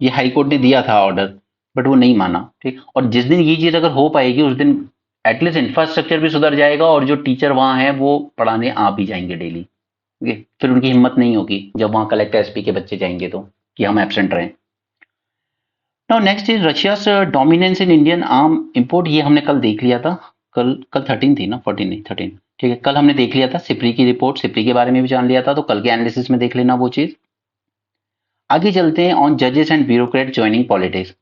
ये हाई कोर्ट ने दिया था ऑर्डर, बट वो नहीं माना, ठीक। और जिस दिन ये चीज अगर हो पाएगी उस दिन एटलीस्ट इंफ्रास्ट्रक्चर भी सुधर जाएगा, और जो टीचर वहां हैं वो पढ़ाने आ भी जाएंगे डेली, ठीक है। फिर उनकी हिम्मत नहीं होगी जब वहां कलेक्टर, एसपी के बच्चे जाएंगे तो, कि हम एब्सेंट रहें। Now next is Russia's dominance in Indian arm import. ये हमने कल देख लिया था, कल कल 13 थी ना, 14 नहीं 13, ठीक है। कल हमने देख लिया था सिप्री की रिपोर्ट, सिप्री के बारे में भी जान लिया था, तो कल के एनालिसिस में देख लेना वो चीज। आगे चलते हैं ऑन जजेस एंड ब्यूरोक्रेट ज्वाइनिंग पॉलिटिक्स।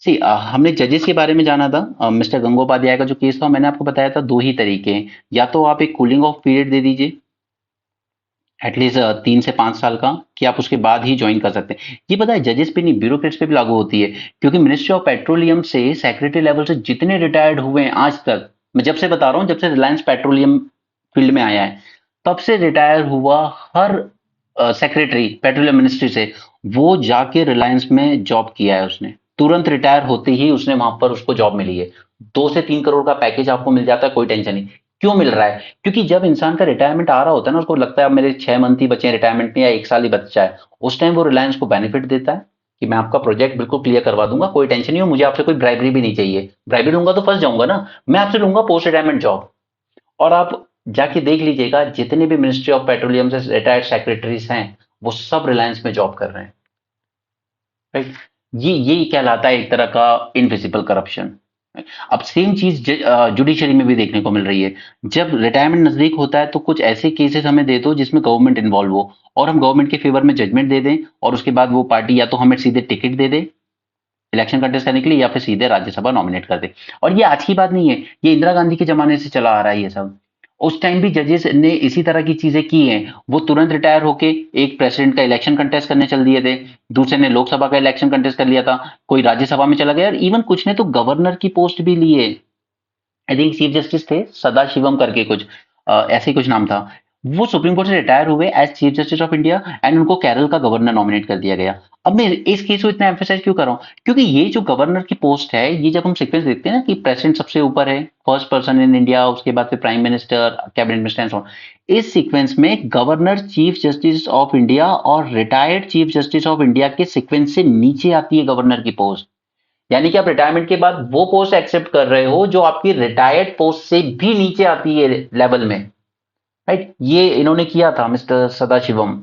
सी हमने जजेस के बारे में जाना था, मिस्टर गंगोपाध्याय का जो केस था, मैंने आपको बताया था दो ही तरीके हैं, या तो आप एक कूलिंग ऑफ पीरियड दे दीजिए एटलीस्ट 3 से 5 साल का, कि आप उसके बाद ही ज्वाइन कर सकते हैं। ये पता है जजेस पे नहीं, ब्यूरोक्रेट्स पे भी लागू होती है, क्योंकि मिनिस्ट्री ऑफ पेट्रोलियम से सेक्रेटरी लेवल से जितने रिटायर्ड हुए हैं आज तक, मैं जब से बता रहा हूँ, जब से रिलायंस पेट्रोलियम फील्ड में आया है, तब से रिटायर हुआ हर सेक्रेटरी पेट्रोलियम मिनिस्ट्री से, वो जाके रिलायंस में जॉब किया है उसने, तुरंत रिटायर होते ही उसने वहां पर उसको जॉब मिली है। 2 से 3 करोड़ का पैकेज आपको मिल जाता है, कोई टेंशन नहीं। क्यों मिल रहा है? क्योंकि जब इंसान का रिटायरमेंट आ रहा होता है ना, उसको लगता है अब मेरे 6 मंथ ही बचे हैं रिटायरमेंट में, या 1 साल ही बचा है, उस टाइम वो रिलायंस को बेनिफिट देता है कि मैं आपका प्रोजेक्ट बिल्कुल क्लियर करवा दूंगा, कोई टेंशन नहीं हो, मुझे आपसे कोई ब्राइबरी भी नहीं चाहिए। ब्राइबरी लूंगा तो फंस जाऊंगा ना, मैं आपसे लूंगा पोस्ट रिटायरमेंट जॉब। और आप जाके देख लीजिएगा, जितने भी मिनिस्ट्री ऑफ पेट्रोलियम से रिटायर्ड सेक्रेटरीज हैं, वो सब रिलायंस में जॉब कर रहे हैं, राइट। ये कहलाता है एक तरह का इनविजिबल करप्शन। अब सेम चीज जुडिशरी में भी देखने को मिल रही है। जब रिटायरमेंट नजदीक होता है तो कुछ ऐसे केसेस हमें दे दो जिसमें गवर्नमेंट इन्वॉल्व हो, और हम गवर्नमेंट के फेवर में जजमेंट दे दें, और उसके बाद वो पार्टी या तो हमें सीधे टिकट दे दे इलेक्शन कंटेस्ट करने के लिए, या फिर सीधे राज्यसभा नॉमिनेट कर दे। और ये आज की बात नहीं है, ये इंदिरा गांधी के जमाने से चला आ रहा है ये सब। उस टाइम भी जजेस ने इसी तरह की चीजें की हैं, वो तुरंत रिटायर होके एक प्रेसिडेंट का इलेक्शन कंटेस्ट करने चल दिए थे, दूसरे ने लोकसभा का इलेक्शन कंटेस्ट कर लिया था, कोई राज्यसभा में चला गया, और इवन कुछ ने तो गवर्नर की पोस्ट भी ली है। आई थिंक चीफ जस्टिस थे सदा शिवम करके कुछ, ऐसे ही कुछ नाम था। वो सुप्रीम कोर्ट से रिटायर हुए as Chief justice of India and उनको केरल का गवर्नर नॉमिनेट कर दिया गया। अब मैं इस केस को इतना एम्फेसाइज क्यों कर रहा हूँ, क्योंकि ये जो गवर्नर की पोस्ट है, ये जब हम सीक्वेंस देखते हैं ना कि प्रेसिडेंट सबसे ऊपर है, फर्स्ट पर्सन इन इंडिया, उसके बाद फिर prime minister, cabinet minister and so on. इस सीक्वेंस में governor chief justice of India और retired chief justice of India के सीक्वेंस से नीचे आती है गवर्नर की पोस्ट। यानी कि आप रिटायरमेंट के बाद वो पोस्ट एक्सेप्ट कर रहे हो जो आपकी रिटायर्ड पोस्ट से भी नीचे आती है लेवल में, राइट। ये इन्होंने किया था मिस्टर सदाशिवम।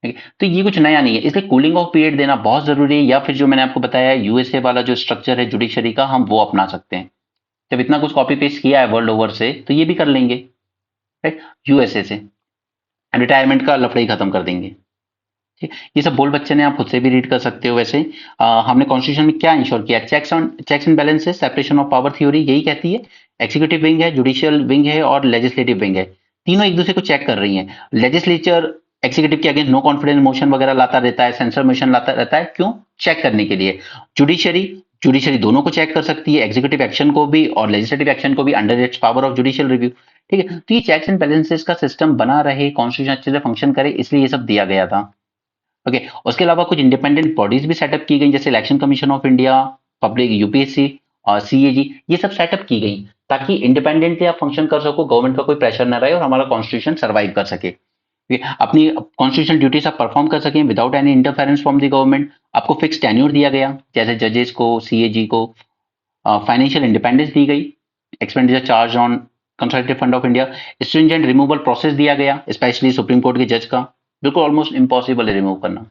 ठीक है? तो ये कुछ नया नहीं है, इसलिए कूलिंग ऑफ पीरियड देना बहुत जरूरी है, या फिर जो मैंने आपको बताया यूएसए वाला जो स्ट्रक्चर है जुडिशरी का, हम वो अपना सकते हैं। जब इतना कुछ कॉपी पेस्ट किया है वर्ल्ड ओवर से, तो ये भी कर लेंगे, राइट, यूएसए से रिटायरमेंट का लफड़ा ही खत्म कर देंगे। ठीक, ये सब बोल बच्चे ने आप खुद से भी रीड कर सकते हो। वैसे हमने कॉन्स्टिट्यूशन में क्या इंश्योर किया, checks and balances, separation of power theory यही कहती है। एक्जीक्यूटिव विंग है, जुडिशियल विंग है और लेजिस्लेटिव विंग है, तीनों एक दूसरे को चेक कर रही हैं। लेजिस्लेचर एग्जीक्यूटिव के अगेंस्ट नो कॉन्फिडेंस मोशन वगैरह लाता रहता है, सेंसर मोशन लाता रहता है, क्यों, चेक करने के लिए। जुडिशरी जुडिशरी दोनों को चेक कर सकती है, एग्जीक्यूटिव एक्शन को भी और लेजिस्लेटिव एक्शन को भी, under its power of judicial review. ठीक है, तो ये चेक्स एंड बैलेंसेस का सिस्टम बना रहे, कॉन्स्टिट्यूशन अच्छे से फंक्शन करे, इसलिए ये सब दिया गया था। ओके, उसके अलावा कुछ इंडिपेंडेंट बॉडीज भी सेटअप की गई, जैसे election commission of India, public UPSC और सीएजी, ये सब सेटअप की गई ताकि इंडिपेंडेंटली आप फंक्शन कर सको, गवर्नमेंट का कोई प्रेशर न रहे और हमारा कॉन्स्टिट्यूशन सर्वाइव कर सके। अपनी कॉन्स्टिट्यूशनल ड्यूटीज आप परफॉर्म कर सकें without any interference from the government. आपको फिक्स टेन्योर दिया गया, जैसे जजेस को, सीएजी को। फाइनेंशियल इंडिपेंडेंस दी गई, expenditure charge on consultative fund of India. Stringent removal process दिया गया, स्पेशली सुप्रीम कोर्ट के जज का, बिल्कुल ऑलमोस्ट इम्पॉसिबल है रिमूव करना।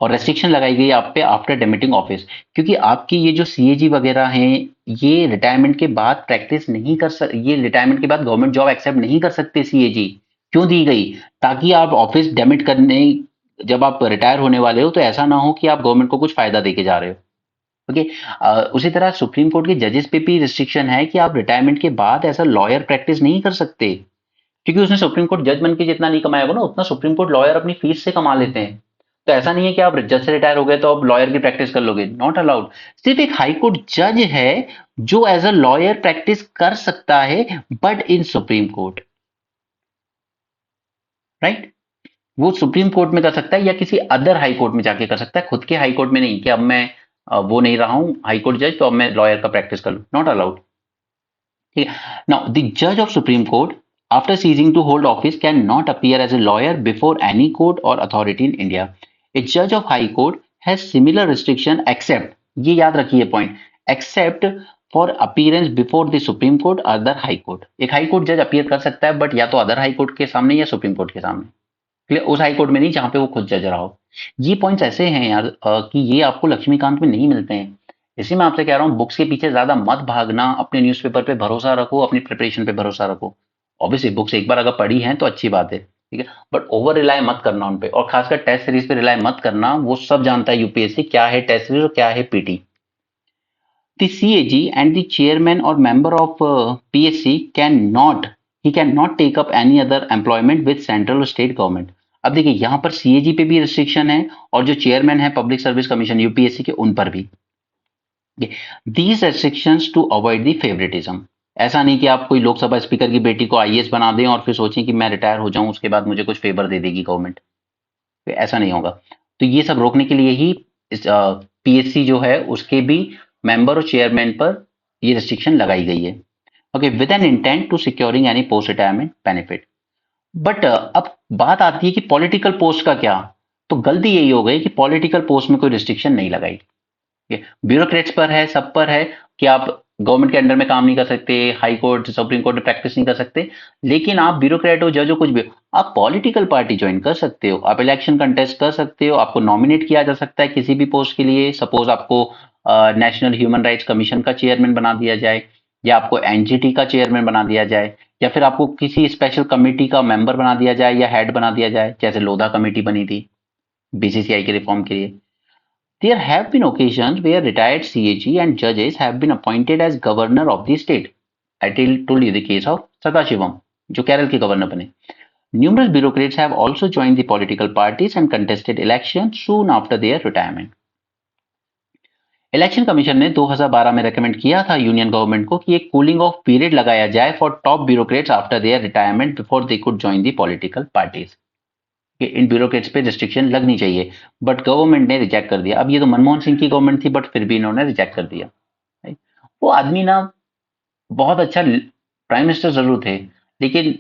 और रेस्ट्रिक्शन लगाई गई आप पे आफ्टर डेमिटिंग ऑफिस, क्योंकि आपकी ये जो सीएजी वगैरह हैं, ये रिटायरमेंट के बाद प्रैक्टिस नहीं कर सक, ये रिटायरमेंट के बाद गवर्नमेंट जॉब एक्सेप्ट नहीं कर सकते सीएजी। क्यों दी गई, ताकि आप ऑफिस डेमिट करने, जब आप रिटायर होने वाले हो तो ऐसा ना हो कि आप गवर्नमेंट को कुछ फायदा देके जा रहे हो। ओके, उसी तरह सुप्रीम कोर्ट के जजेस पे भी रिस्ट्रिक्शन है कि आप रिटायरमेंट के बाद ऐसा लॉयर प्रैक्टिस नहीं कर सकते, क्योंकि उसने सुप्रीम कोर्ट जज बन के जितना नहीं कमाया होगा ना, उतना सुप्रीम कोर्ट लॉयर अपनी फीस से कमा लेते हैं। तो ऐसा नहीं है कि आप जज से रिटायर हो गए तो अब लॉयर की प्रैक्टिस कर लोगे, नॉट अलाउड। सिर्फ एक हाई कोर्ट जज है जो एज अ लॉयर प्रैक्टिस कर सकता है, but in supreme court, right. वो सुप्रीम कोर्ट में कर सकता है या किसी अदर हाई कोर्ट में जाके कर सकता है, खुद के हाई कोर्ट में नहीं कि अब मैं वो नहीं रहा हूं हाई कोर्ट जज तो अब मैं लॉयर का प्रैक्टिस कर लूं, नॉट अलाउड। ठीक है, नाउ द जज of supreme court after ceasing to hold office can not appear as a lawyer before any court or authority in India. A judge of high court has similar restriction except, ये याद रखिए point, except for appearance before the Supreme Court or other high court. एक high court जज appear कर सकता है, but या तो अदर हाई कोर्ट के सामने या सुप्रीम कोर्ट के सामने, क्लियर, उस हाई कोर्ट में नहीं जहां पे वो खुद जज रहा हो। ये पॉइंट्स ऐसे हैं यार कि ये आपको लक्ष्मीकांत में नहीं मिलते हैं, इसी में आपसे कह रहा हूँ बुक्स के पीछे ज्यादा मत भागना, अपने न्यूज़पेपर पे भरोसा रखो, अपनी प्रिपरेशन पे भरोसा रखो। ऑब्वियसली बुक्स एक बार अगर पढ़ी हैं तो अच्छी बात है, ठीक है, बट ओवर रिलाय मत करना उन पे, और खासकर टेस्ट सीरीज पे रिलाय मत करना। वो सब जानता है यूपीएससी क्या है टेस्ट सीरीज और क्या है PT. The CAG and the chairman or member of PSC cannot take up any other employment with central or state government। अब देखिए यहाँ पर सीएजी पे भी रिस्ट्रिक्शन है और जो चेयरमैन है पब्लिक सर्विस कमीशन यूपीएससी के, उन पर भी। These restrictions to avoid the favouritism. ऐसा नहीं कि आप कोई लोकसभा स्पीकर की बेटी को आईएएस बना दें और फिर सोचें कि मैं रिटायर हो जाऊं उसके बाद मुझे कुछ फेवर दे देगी गवर्नमेंट, ऐसा नहीं होगा। तो ये सब रोकने के लिए ही पीएससी जो है उसके भी मेंबर और चेयरमैन पर ये रिस्ट्रिक्शन लगाई गई है, okay, with an intent to securing any post retirement benefit. But अब बात आती है कि पॉलिटिकल पोस्ट का क्या, तो गलती यही हो गई कि पॉलिटिकल पोस्ट में कोई रिस्ट्रिक्शन नहीं लगाई। ब्यूरोक्रेट्स पर है, सब पर है कि आप गवर्नमेंट के अंडर में काम नहीं कर सकते, हाई कोर्ट सुप्रीम कोर्ट में प्रैक्टिस नहीं कर सकते, लेकिन आप ब्यूरोक्रेट हो, जज हो, कुछ भी हो, आप पॉलिटिकल पार्टी ज्वाइन कर सकते हो, आप इलेक्शन कंटेस्ट कर सकते हो, आपको नॉमिनेट किया जा सकता है किसी भी पोस्ट के लिए। सपोज आपको नेशनल ह्यूमन राइट्स कमीशन का चेयरमैन बना दिया जाए, या आपको एनजीटी का चेयरमैन बना दिया जाए, या फिर आपको किसी स्पेशल कमेटी का मेंबर बना दिया जाए या हेड बना दिया जाए, जैसे लोधा कमेटी बनी थी बीसीसीआई के रिफॉर्म के लिए। There have been occasions where retired CAG and judges have been appointed as governor of the state. I told you the case of Sadashivam, जो केरल के गवर्नर बने। Numerous bureaucrats have also joined the political parties and contested elections soon after their retirement. Election commission ने 2012 में recommend किया था union government को कि एक कूलिंग ऑफ पीरियड लगाया जाए for top bureaucrats after their retirement before they could join the political parties, कि इन ब्यूरोक्रेट्स पे रिस्ट्रिक्शन लगनी चाहिए, बट गवर्नमेंट ने रिजेक्ट कर दिया। अब ये तो मनमोहन सिंह की गवर्नमेंट थी, बट फिर भी इन्होंने रिजेक्ट कर दिया। right? वो आदमी ना बहुत अच्छा प्राइम मिनिस्टर जरूर थे, लेकिन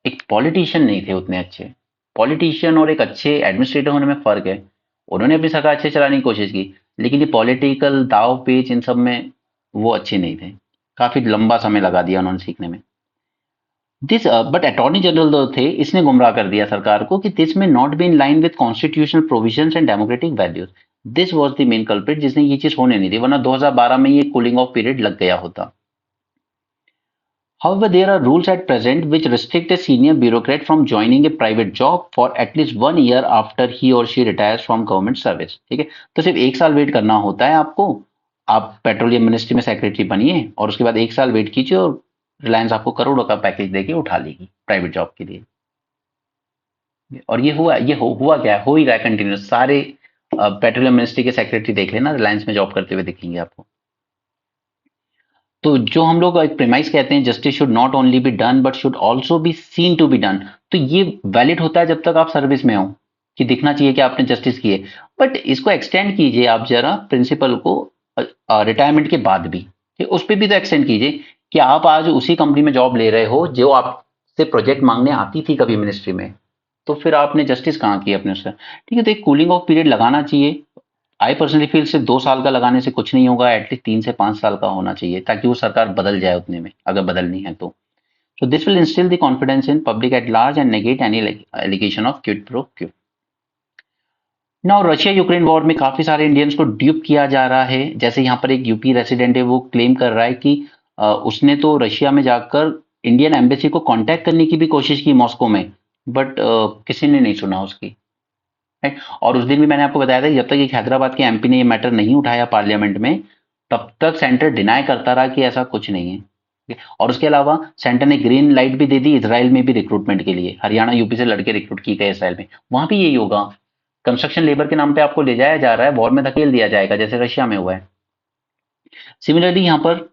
एक पॉलिटिशियन नहीं थे उतने अच्छे। पॉलिटिशियन और एक अच्छे एडमिनिस्ट्रेटर होने में फर्क है। उन्होंने अपनी सरकार अच्छे चलाने की कोशिश की, लेकिन ये पॉलिटिकल दाव पेच इन सब में वो अच्छे नहीं थे। काफी लंबा समय लगा दिया उन्होंने सीखने में। दिस बट अटॉर्नी जनरल जो थे, इसने गुमराह कर दिया सरकार को कि दिस में not be in line with constitutional provisions and democratic values. This was the main culprit, जिसने ये चीज होने नहीं दी, वरना 2012 में ये कूलिंग ऑफ पीरियड लग गया होता। However, there are rules at present which restrict a senior bureaucrat from joining a private job for at least 1 year after he or she retires from government service। ठीक है, तो सिर्फ 1 साल wait करना होता है आपको। आप पेट्रोलियम मिनिस्ट्री में सेक्रेटरी बनिए और उसके बाद 1 साल वेट कीजिए और रिलायंस आपको करोड़ों का पैकेज देके उठा लेगी प्राइवेट जॉब के लिए। और ये हुआ, हुआ क्या हो ही रहा है कंटिन्यूस। सारे पेट्रोलियम मिनिस्ट्री के सेक्रेटरी देख लेना, रिलायंस में जॉब करते हुए दिखेंगे आपको। तो जो हम लोग एक प्रेमाइस कहते हैं, justice should not only be done but should also be seen to be done, तो ये वैलिड होता है जब तक आप सर्विस में हो, कि दिखना चाहिए कि आपने जस्टिस किए। बट इसको एक्सटेंड कीजिए आप जरा प्रिंसिपल को रिटायरमेंट के बाद भी, उस पर भी तो एक्सटेंड कीजिए कि आप आज उसी कंपनी में जॉब ले रहे हो जो आपसे प्रोजेक्ट मांगने आती थी कभी मिनिस्ट्री में, तो फिर आपने जस्टिस कहाँ की अपने उसका। ठीक है, तो एक कूलिंग ऑफ पीरियड लगाना चाहिए। आई पर्सनली फील सिर्फ 2 साल का लगाने से कुछ नहीं होगा, एटलीस्ट 3 से 5 साल का होना चाहिए, ताकि वो सरकार बदल जाए उतने में, अगर बदलनी है तो। So this will instil the confidence in public at large and negate any allegation of quid pro quo. Now Russia Ukraine war में काफी सारे इंडियंस को ड्यूप किया जा रहा है। जैसे यहाँ पर एक यूपी रेसिडेंट है, वो क्लेम कर रहा है कि उसने तो रशिया में जाकर इंडियन एम्बेसी को कांटेक्ट करने की भी कोशिश की मॉस्को में, बट किसी ने नहीं सुना उसकी। राइट, और उस दिन भी मैंने आपको बताया था कि जब तक एक हैदराबाद के एमपी ने ये मैटर नहीं उठाया पार्लियामेंट में, तब तक सेंटर डिनाई करता रहा कि ऐसा कुछ नहीं है। ठीक है? और उसके अलावा सेंटर ने ग्रीन लाइट भी दे दी इसराइल में भी रिक्रूटमेंट के लिए। हरियाणा यूपी से लड़के रिक्रूट किए गए इसराइल में, वहां भी यही होगा। कंस्ट्रक्शन लेबर के नाम पे आपको ले जाया जा रहा है, वॉर में धकेल दिया जाएगा, जैसे रशिया में हुआ है। सिमिलरली यहाँ पर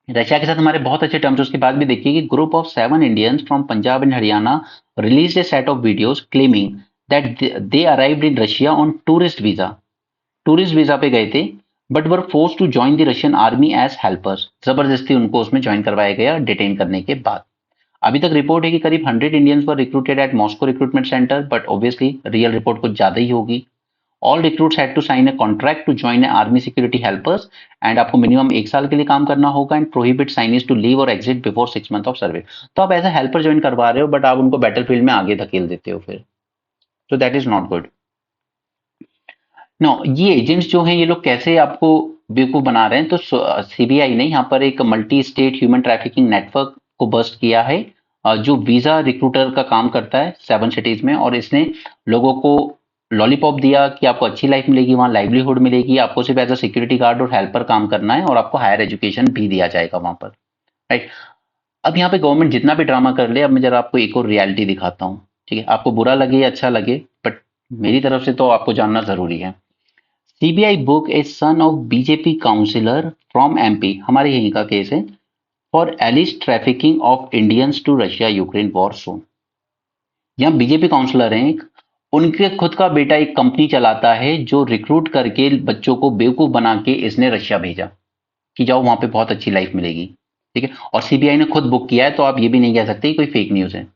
रशिया के साथ हमारे बहुत अच्छे टर्म्स, उसके बाद भी देखिए कि group of 7 Indians from Punjab and Haryana release a set of videos claiming that they arrived in Russia on tourist visa. Tourist visa पे गए थे, but were force to join the Russian army as helpers. जबरदस्ती उनको उसमें join करवाया गया detain करने के बाद। अभी तक रिपोर्ट है कि करीब 100 Indians were recruited at Moscow recruitment centre, but obviously real report कुछ ज्यादा ही होगी। All recruits had to sign a contract to join a army security helpers and आपको मिनिमम 1 साल के लिए काम करना होगा and prohibit signees to leave और exit before 6 month of service. तो आप एज ए हेल्पर ज्वाइन करवा रहे हो, बट आप उनको बैटल में आगे धकेल देते हो फिर, तो that is not good. No, ये एजेंट्स जो हैं, ये लोग कैसे आपको बेवकूफ बना रहे हैं, तो सीबीआई ने यहाँ पर एक multi state human trafficking network को बस्ट किया है, जो वीजा रिक्रूटर का काम करता है 7 सिटीज में, और इसने लोगों को लॉलीपॉप दिया कि आपको अच्छी लाइफ मिलेगी, वहां लाइवलीहुड मिलेगी, आपको सिर्फ एज अ सिक्योरिटी गार्ड और हेल्पर काम करना है, और आपको हायर एजुकेशन भी दिया जाएगा वहां पर। राइट, अब यहाँ पे गवर्नमेंट जितना भी ड्रामा कर ले, अब मैं जरा आपको एक और रियलिटी दिखाता हूँ। ठीक है, आपको बुरा लगे या अच्छा लगे, बट मेरी तरफ से तो आपको जानना जरूरी है। CBI book a son of BJP councillor from MP, हमारे यहीं का केस है, for alleged trafficking of Indians to Russia Ukraine war zone. यहाँ बीजेपी काउंसलर हैं एक, उनके खुद का बेटा एक कंपनी चलाता है जो रिक्रूट करके बच्चों को बेवकूफ बना के इसने रशिया भेजा कि जाओ वहां पे बहुत अच्छी लाइफ मिलेगी। ठीक है, और सीबीआई ने खुद बुक किया है, तो आप ये भी नहीं कह सकते कि कोई फेक न्यूज है।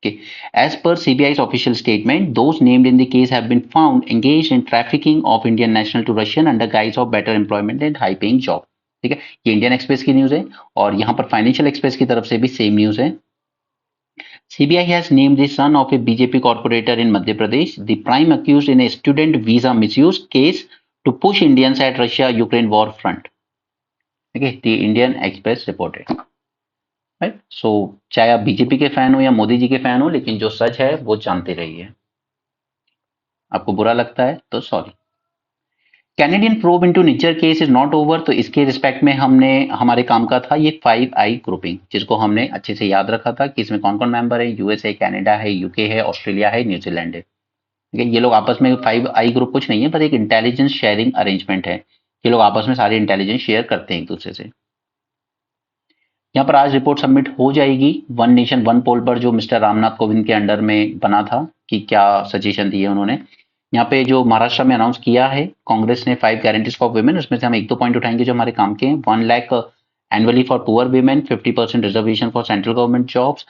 Okay. As per CBI's official statement, those named in the case have been found engaged in trafficking of Indian national to Russian under guise of better employment and high paying job। ठीक है, ये Indian express की news है, और यहाँ पर financial express की तरफ से भी सेम न्यूज है। CBI has named the son of a BJP corporator in Madhya Pradesh the prime accused in a student visa misuse case to push Indians at Russia-Ukraine war front। ठीक है, the Indian Express reported। Right, so चाहे आप BJP के fan हो या मोदी जी के fan हो, लेकिन जो सच है वो जानते रहिए। आपको बुरा लगता है तो sorry. Canadian probe into Nijjar case is not over, तो इसके रिस्पेक्ट में हमने हमारे काम का था ये 5I ग्रुपिंग, जिसको हमने अच्छे से याद रखा था कि इसमें कौन कौन मेंबर है। यूएसए, कनाडा है, यूके है, ऑस्ट्रेलिया है, न्यूजीलैंड है। ठीक है, ये लोग आपस में 5 आई ग्रुप कुछ नहीं है, पर एक इंटेलिजेंस शेयरिंग अरेंजमेंट है। ये लोग आपस में सारे इंटेलिजेंस शेयर करते हैं एक दूसरे से। यहाँ पर आज रिपोर्ट सबमिट हो जाएगी वन नेशन वन पोल पर, जो मिस्टर रामनाथ कोविंद के अंडर में बना था, कि क्या सजेशन दिए उन्होंने। यहाँ पे जो महाराष्ट्र में अनाउंस किया है कांग्रेस ने 5 गारंटीज फॉर वुमेन, उसमें से हम एक दो पॉइंट उठाएंगे जो हमारे काम के हैं। 1 lakh annually for poor women, 50% reservation for central government jobs,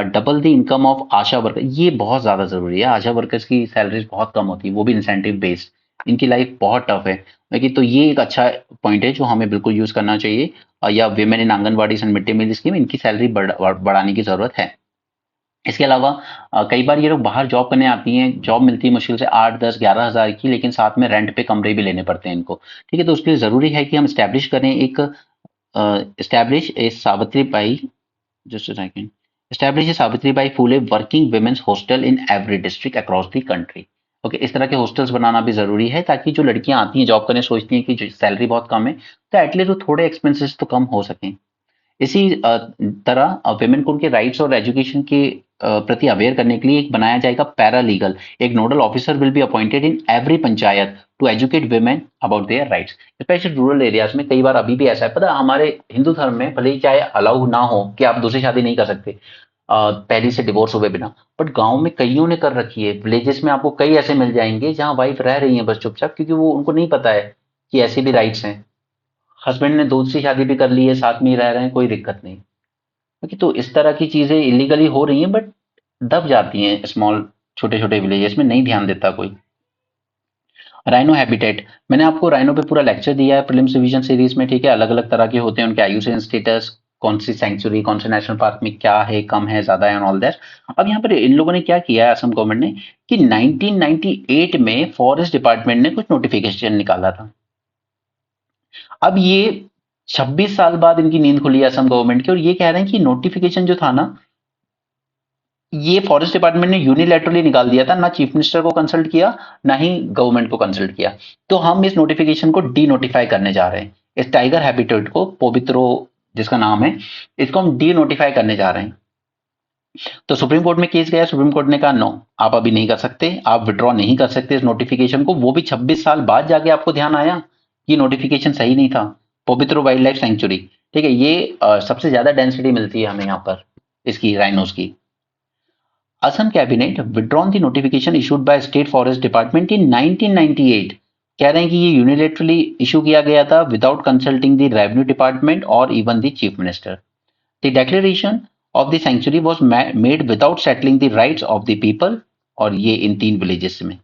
double the income of Asha worker. ये बहुत ज्यादा जरूरी है, आशा वर्कर्स की सैलरीज बहुत कम होती है, वो भी इंसेंटिव बेस्ड। इनकी लाइफ बहुत टफ है, लेकिन तो ये एक अच्छा पॉइंट है जो हमें बिल्कुल यूज करना चाहिए। या women in anganwadi and mid day meal scheme, इनकी सैलरी बढ़ाने की जरूरत है। इसके अलावा कई बार ये लोग बाहर जॉब करने आती हैं, जॉब मिलती है मुश्किल से 8, 10, 11 हज़ार की, लेकिन साथ में रेंट पे कमरे भी लेने पड़ते हैं इनको। ठीक है, तो उसके लिए जरूरी है कि हम स्टैब्लिश करें एक establish a Savitribai, just a second, establish a Savitribai Phule working women's hostel in every district across the country। Okay इस तरह के हॉस्टल्स बनाना भी जरूरी है, ताकि जो लड़कियां आती हैं जॉब करने सोचती हैं कि सैलरी बहुत कम है, तो एटलीस्ट वो थोड़े एक्सपेंसेस तो कम हो सकें। इसी तरह विमेन को उनके राइट्स और एजुकेशन के प्रति अवेयर करने के लिए एक बनाया जाएगा पैरालीगल, एक nodal officer will be appointed in every panchayat to educate women about their rights, specially rural areas में। कई बार अभी भी ऐसा है, पता है, हमारे हिंदू धर्म में भले ही चाहे अलाउ ना हो कि आप दूसरी शादी नहीं कर सकते पहली से डिवोर्स हुए बिना, बट गांव में कईयों ने कर रखी है। विलेजेस में आपको कई ऐसे मिल जाएंगे जहां वाइफ रह रही है बस चुपचाप, क्योंकि वो उनको नहीं पता है कि ऐसे भी राइट्स हैं। हस्बैंड ने दूसरी शादी भी कर ली है, साथ में ही रह रहे हैं, कोई दिक्कत नहीं। ओके, तो इस तरह की चीजें इलीगली हो रही हैं, बट दब जाती हैं स्मॉल छोटे छोटे विलेजेस में, नहीं ध्यान देता कोई। राइनो हैबिटेट, मैंने आपको राइनो पे पूरा लेक्चर दिया है प्रीलिम्स रिवीजन सीरीज में। ठीक है, अलग अलग तरह के होते हैं, उनके आयुसीएन स्टेटस, कौन सी सेंचुरी, कौन से नेशनल पार्क में क्या है, कम है, ज्यादा है, ऑल दैट। अब यहाँ पर इन लोगों ने क्या किया है, असम गवर्नमेंट ने, कि 1998 में फॉरेस्ट डिपार्टमेंट ने कुछ नोटिफिकेशन निकाला था। अब ये 26 साल बाद इनकी नींद खुली है असम गवर्नमेंट की, और ये कह रहे हैं कि नोटिफिकेशन जो था ना, ये फॉरेस्ट डिपार्टमेंट ने यूनिलैटरली निकाल दिया था, ना चीफ मिनिस्टर को कंसल्ट किया, ना ही गवर्नमेंट को कंसल्ट किया। तो हम इस नोटिफिकेशन को डी नोटिफाई करने जा रहे हैं, इस टाइगर हैबिटेट को, पोबित्रो जिसका नाम है, इसको हम डी नोटिफाई करने जा रहे हैं। तो सुप्रीम कोर्ट में केस गया, सुप्रीम कोर्ट ने कहा नो, आप अभी नहीं कर सकते, आप विड्रॉ नहीं कर सकते इस नोटिफिकेशन को। वो भी 26 साल बाद जाके आपको ध्यान आया कि नोटिफिकेशन सही नहीं था। पवित्र वाइल्ड लाइफ सेंचुरी, ठीक है, ये सबसे ज्यादा डेंसिटी मिलती है हमें यहाँ पर इसकी, राइनोस की। Assam cabinet withdrawn the notification issued by state forest department in 1998। कह रहे हैं कि ये यूनिलेटरली इशू किया गया था without consulting the revenue department और even the chief minister. The declaration of the sanctuary was made without settling the rights of the people, और ये इन 3 विलेजेस में।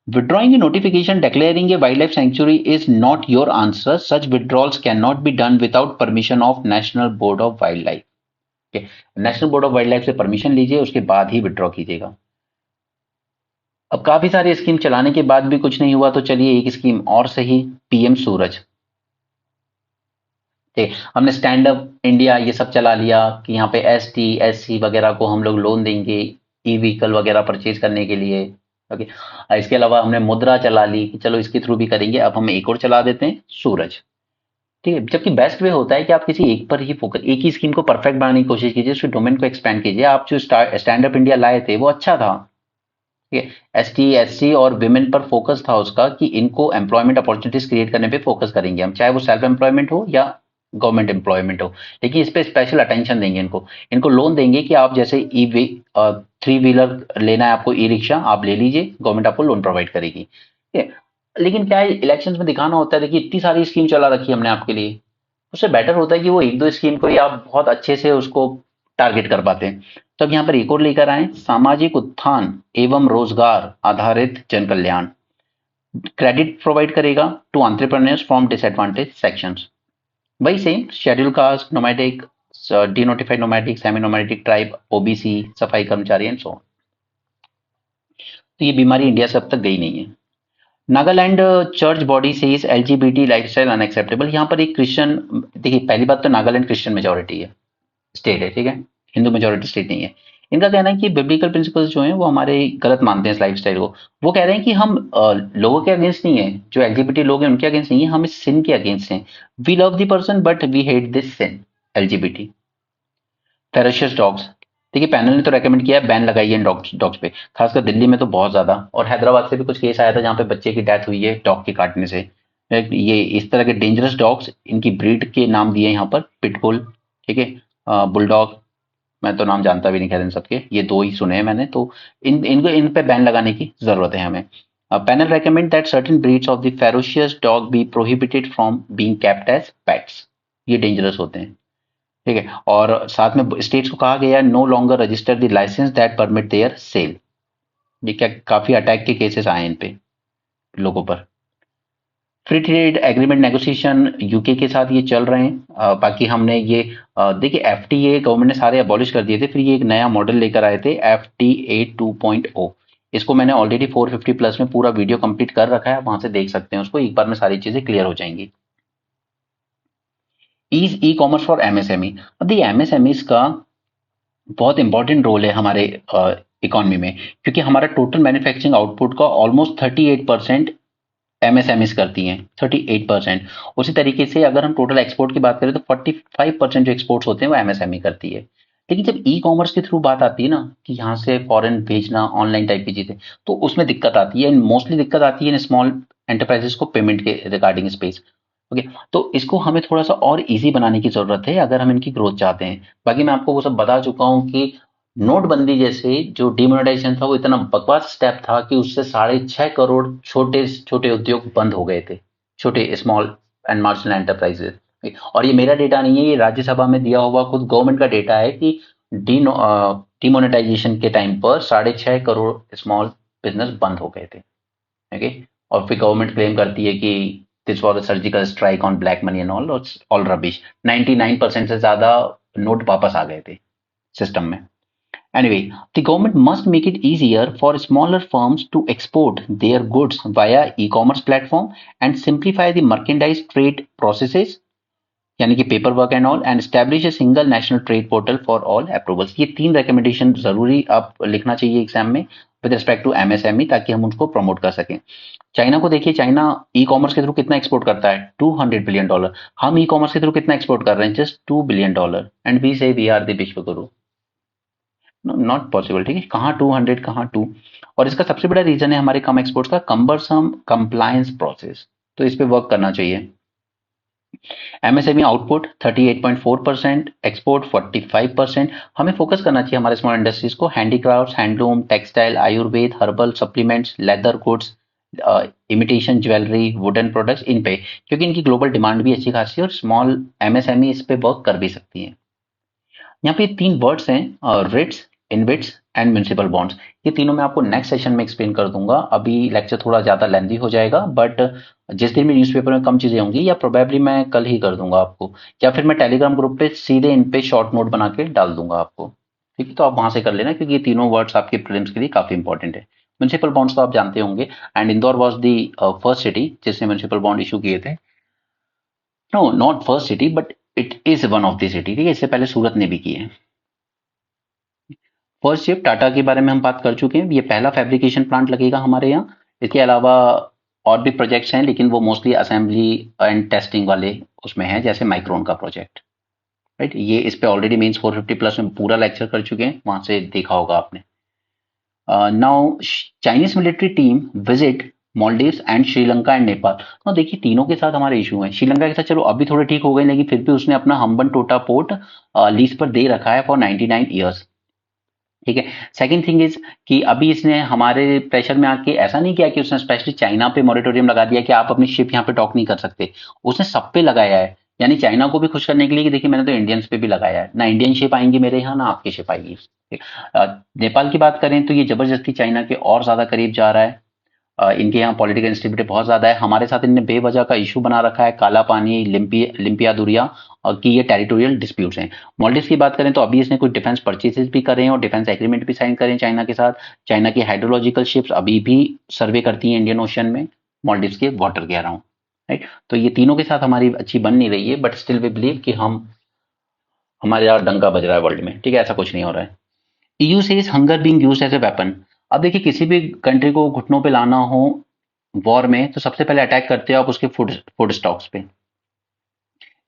Withdrawing a notification declaring a wildlife sanctuary is not your answer. Such withdrawals cannot be done without permission of National Board of Wildlife। Okay? National board of wild life से permission लीजिए, उसके बाद ही withdraw कीजिएगा। अब काफी सारी scheme चलाने के बाद भी कुछ नहीं हुआ, तो चलिए एक स्कीम और सही, पीएम सूरज। ठीक, हमने स्टैंड अप इंडिया ये सब चला लिया कि यहाँ पे एसटी एससी वगैरह को हम लोग लोन देंगे ई व्हीकल वगैरह परचेज करने के लिए। ओके, इसके अलावा हमने मुद्रा चला ली कि चलो इसके थ्रू भी करेंगे। अब हम एक और चला देते हैं, सूरज। ठीक है, जबकि बेस्ट वे होता है कि आप किसी एक पर ही फोकस, एक ही स्कीम को परफेक्ट बनाने की कोशिश कीजिए, उसके डोमेन को एक्सपेंड कीजिए। आप जो स्टैंड अप इंडिया लाए थे वो अच्छा था, ठीक है, एसटी एससी और विमेन पर फोकस था उसका, कि इनको एम्प्लॉयमेंट अपॉर्चुनिटीज क्रिएट करने पे फोकस करेंगे हम, चाहे वो सेल्फ एम्प्लॉयमेंट हो या गवर्नमेंट एम्प्लॉयमेंट हो, लेकिन इस पे स्पेशल अटेंशन देंगे। इनको इनको लोन देंगे कि आप जैसे ई 3 व्हीलर लेना है आपको, ई रिक्शा आप ले लीजिए, गवर्नमेंट आपको लोन प्रोवाइड करेगी। ठीक है, लेकिन क्या है, इलेक्शंस में दिखाना होता है, देखिए इतनी सारी स्कीम चला रखी है हमने आपके लिए, उससे बेटर होता है कि वो एक दो स्कीम को ही आप बहुत अच्छे से उसको टारगेट कर पाते हैं। तो अब यहाँ पर एक और लेकर आए, सामाजिक उत्थान एवं रोजगार आधारित जन कल्याण। क्रेडिट प्रोवाइड करेगा to entrepreneurs from disadvantage sections. वही same, schedule caste, nomadic, denotified nomadic, semi nomadic tribe, OBC, सफाई कर्मचारी एंड सो ऑन। तो ये बीमारी इंडिया से अब तक गई नहीं है। Nagaland church body says LGBT lifestyle unacceptable. यहाँ पर एक क्रिश्चियन, देखिए पहली बात तो नागालैंड क्रिश्चियन मेजोरिटी है, स्टेट है, ठीक है, हिंदू मेजोरिटी स्टेट नहीं है। इनका कहना है कि बिब्लिकल प्रिंसिपल्स जो हैं वो हमारे गलत मानते हैं इस लाइफस्टाइल को। वो कह रहे हैं कि हम लोगों के अगेंस्ट नहीं है, जो एलजीबीटी लोग हैं उनके अगेंस्ट नहीं है, हम इस सिन के अगेंस्ट हैं। We love the person but we hate this sin, LGBT. Ferocious dogs, देखिए पैनल ने तो रेकमेंड किया है बैन लगाइए इन डॉग्स डॉग्स पे, खासकर दिल्ली में तो बहुत ज्यादा, और हैदराबाद से भी कुछ केस आया था जहाँ पे बच्चे की डेथ हुई है डॉग के काटने से। ये इस तरह के डेंजरस डॉग्स, इनकी ब्रीड के नाम दिए यहाँ पर पिटबुल, ठीक है, बुलडॉग, मैं तो नाम जानता भी नहीं खैर इन सबके, ये दो ही सुने हैं मैंने, तो इन पे बैन लगाने की जरूरत है हमें। Panel recommend that certain breeds of the ferocious dog be prohibited from being kept as pets, ये डेंजरस होते हैं, ठीक है, और साथ में स्टेट्स को कहा गया no longer register the licence that permit their sale. ये क्या काफी अटैक के केसेस आए इन पे लोगों पर। Free trade agreement negotiation UK के साथ ये चल रहे हैं, बाकी हमने ये देखिए एफटीए गवर्नमेंट ने सारे अबॉलिश कर दिए थे, फिर ये एक नया मॉडल लेकर आए थे एफटीए 2.0, इसको मैंने ऑलरेडी 450 प्लस में पूरा वीडियो कंप्लीट कर रखा है, वहां से देख सकते हैं उसको, एक बार में सारी चीजें क्लियर हो जाएंगी। ई कॉमर्स फॉर एमएसएमई, अब देखिए एमएसएमई का बहुत इंपॉर्टेंट रोल है हमारे इकोनॉमी में, क्योंकि हमारा टोटल मैन्युफैक्चरिंग आउटपुट का ऑलमोस्ट 38% एमएसएमईज करती हैं, 38%। उसी तरीके से अगर हम टोटल एक्सपोर्ट की बात करें तो 45% जो एक्सपोर्ट्स होते हैं वो एमएसएमई करती है। लेकिन जब ई कॉमर्स के थ्रू बात आती है ना कि यहाँ से फॉरेन भेजना ऑनलाइन टाइप की चीजें, तो उसमें दिक्कत आती है, मोस्टली दिक्कत आती है इन स्मॉल एंटरप्राइजेस को पेमेंट के रिगार्डिंग स्पेस। ओके, तो इसको हमें थोड़ा सा और इजी बनाने की जरूरत है अगर हम इनकी ग्रोथ चाहते हैं। बाकी मैं आपको वो सब बता चुका हूँ कि नोटबंदी जैसे जो डिमोनेटाइजेशन था वो इतना बकवास स्टेप था कि उससे 6.5 करोड़ छोटे छोटे उद्योग बंद हो गए थे, छोटे स्मॉल एंड मार्जिनल एंटरप्राइजेस। और ये मेरा डेटा नहीं है, ये राज्यसभा में दिया हुआ खुद गवर्नमेंट का डेटा है कि डिमोनेटाइजेशन के टाइम पर 6.5 करोड़ स्मॉल बिजनेस बंद हो गए थे। ओके, और फिर गवर्नमेंट क्लेम करती है कि this was a surgical strike on black money and all rubbish. 99% से ज्यादा नोट वापस आ गए थे सिस्टम में। Anyway, the government must make it easier for smaller firms to export their goods via e-commerce platform and simplify the merchandise trade processes, यानी कि paper work and all, and establish a single national trade portal for all approvals. ये 3 recommendation जरूरी आप लिखना चाहिए exam में with respect to MSME, ताकि हम उसको प्रमोट कर सकें। चाइना को देखिए, चाइना ई कॉमर्स के थ्रू कितना एक्सपोर्ट करता है, $200 बिलियन। हम ई कॉमर्स के थ्रू कितना एक्सपोर्ट कर रहे हैं, जस्ट $2 बिलियन, एंड वी से वी आर द विश्व गुरु। नॉट पॉसिबल, ठीक है, कहाँ 200 कहाँ 2। और इसका सबसे बड़ा रीजन है हमारे कम एक्सपोर्ट्स का कंबरसम कंप्लायंस प्रोसेस, तो इस पे वर्क करना चाहिए। MSME output 38.4%, export 45%। हमें फोकस करना चाहिए हमारे स्मॉल इंडस्ट्रीज को, handicrafts, handloom, textile, Ayurveda, herbal supplements, leather goods, imitation jewellery, wooden products, इन पे, क्योंकि इनकी ग्लोबल डिमांड भी अच्छी खासी है और स्मॉल एमएसएमई इस पे वर्क कर भी सकती है। यहाँ पे 3 वर्ड्स हैं, REITs, InvITs and municipal bonds. ये तीनों मैं आपको नेक्स्ट सेशन में एक्सप्लेन कर दूंगा, अभी लेक्चर थोड़ा ज्यादा लेंथी हो जाएगा, बट जिस दिन भी न्यूज़पेपर में कम चीजें होंगी या प्रोबेबली मैं कल ही कर दूंगा आपको, या फिर मैं टेलीग्राम ग्रुप पे सीधे इन पे शॉर्ट नोट बना के डाल दूंगा आपको, ठीक है, तो आप वहां से कर लेना, क्योंकि ये तीनों वर्ड्स आपके प्रीलिम्स के लिए काफी इंपॉर्टेंट है। म्युनिसिपल बॉन्ड्स तो आप जानते होंगे, and Indore was the first city जिसने म्युनिसिपल बॉन्ड इशू किए थे। No, not first city, but it is one of the city, ठीक है, इससे पहले सूरत ने भी किए। फर्स्ट शिप टाटा के बारे में हम बात कर चुके हैं, ये पहला फैब्रिकेशन प्लांट लगेगा हमारे यहाँ। इसके अलावा और भी प्रोजेक्ट्स हैं, लेकिन वो मोस्टली असेंबली एंड टेस्टिंग वाले उसमें हैं, जैसे माइक्रोन का प्रोजेक्ट, राइट। ये इस पे ऑलरेडी मेंस 450 प्लस में पूरा लेक्चर कर चुके हैं, वहां से देखा होगा आपने। Now Chinese military team visit Maldives and Sri Lanka and Nepal. तो देखिए तीनों के साथ हमारे इशू हैं, श्रीलंका के साथ चलो अभी थोड़े ठीक हो गए, लेकिन फिर भी उसने अपना हम्बन टोटा पोर्ट लीज पर दे रखा है फॉर 99 ईयर्स, ठीक है। सेकंड थिंग इज कि अभी इसने हमारे प्रेशर में आके ऐसा नहीं किया कि उसने स्पेशली चाइना पे मॉरेटोरियम लगा दिया कि आप अपनी शिप यहाँ पे डॉक नहीं कर सकते, उसने सब पे लगाया है, यानी चाइना को भी खुश करने के लिए कि देखिए मैंने तो इंडियंस पे भी लगाया है, ना इंडियन शिप आएंगी मेरे यहाँ ना आपकी शिप आएगी, ठीक। नेपाल की बात करें तो ये जबरदस्ती चाइना के और ज्यादा करीब जा रहा है, इनके यहाँ पॉलिटिकल इंस्टेबिलिटी बहुत ज्यादा है, हमारे साथ इनने बेवजह का इशू बना रखा है, काला पानी, लिम्पिया दुरिया, और कि ये टेरिटोरियल डिस्प्यूट्स हैं। मॉल्डीव्स की बात करें तो अभी इसने कुछ डिफेंस परचेसेस भी करे हैं और डिफेंस एग्रीमेंट भी साइन करे हैं चाइना के साथ। चाइना की हाइड्रोलॉजिकल शिप्स अभी भी सर्वे करती हैं इंडियन ओशन में मॉल्डीव्स के वाटर के अराउंड, राइट। तो ये तीनों के साथ हमारी अच्छी बन नहीं रही है, बट स्टिल वी बिलीव कि हमारे यहाँ डंका बज रहा है वर्ल्ड में, ठीक है, ऐसा कुछ नहीं हो रहा है। EU says hunger being used as a weapon. अब देखिए किसी भी कंट्री को घुटनों पे लाना हो वॉर में, तो सबसे पहले अटैक करते हैं आप उसके फूड स्टॉक्स पे।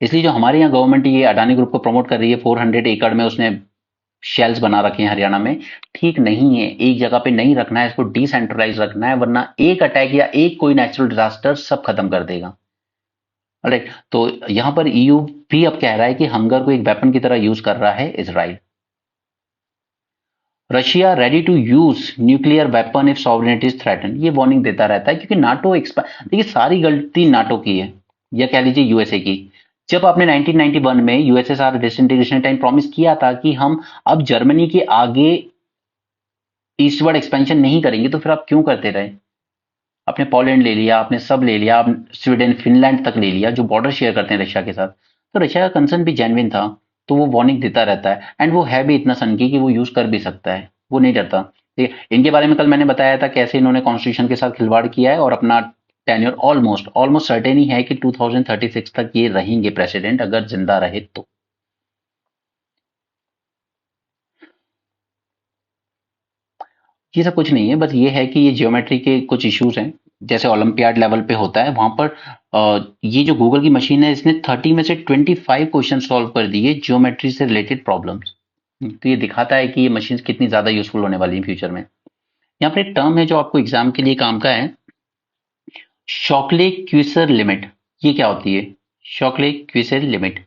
इसलिए जो हमारे यहाँ गवर्नमेंट ये अडानी ग्रुप को प्रमोट कर रही है, 400 एकड़ में उसने शेल्स बना रखे हैं हरियाणा में, ठीक नहीं है। एक जगह पे नहीं रखना है इसको, डिसेंट्रलाइज रखना है, वरना एक अटैक या एक कोई नेचुरल डिजास्टर सब खत्म कर देगा। राइट, तो यहां पर ईयू भी अब कह रहा है कि हंगर को एक वेपन की तरह यूज कर रहा है Israel. Russia ready to use nuclear weapon if sovereignty is threaten, ये वार्निंग देता रहता है क्योंकि नाटो देखिए सारी गलती नाटो की है, या कह लीजिए यूएसए की। जब आपने 1991 में यूएसएसआर डिसइंटीग्रेशन टाइम प्रॉमिस किया था कि हम अब जर्मनी के आगे ईस्टवर्ड एक्सपेंशन नहीं करेंगे, तो फिर आप क्यों करते रहे? आपने पोलैंड ले लिया, आपने सब ले लिया, आप स्वीडन फिनलैंड तक ले लिया जो बॉर्डर शेयर करते हैं रशिया के साथ। तो रशिया का कंसर्न भी जेन्युइन था, तो वो वार्निंग देता रहता है, एंड वो है भी इतना सनकी कि वो यूज कर भी सकता है, वो नहीं डरता। ठीक है, इनके बारे में कल मैंने बताया था कैसे इन्होंने कॉन्स्टिट्यूशन के साथ खिलवाड़ किया है और अपना टेन्योर ऑलमोस्ट ऑलमोस्ट सर्टेन ही है कि 2036 तक ये रहेंगे प्रेसिडेंट, अगर जिंदा रहे तो। ये सब कुछ नहीं है, बस ये है कि ये ज्योमेट्री के कुछ इश्यूज हैं, जैसे ओलंपियाड लेवल पे होता है वहां पर। ये जो गूगल की मशीन है इसने 30 में से 25 क्वेश्चन सॉल्व कर दिए ज्योमेट्री से रिलेटेड प्रॉब्लम्स। तो ये दिखाता है कि ये मशीन कितनी ज्यादा यूजफुल होने वाली है फ्यूचर में। यहाँ पर एक टर्म है जो आपको एग्जाम के लिए काम का है, शॉकले क्यूसर लिमिट। ये क्या होती है Shockley Queisser limit?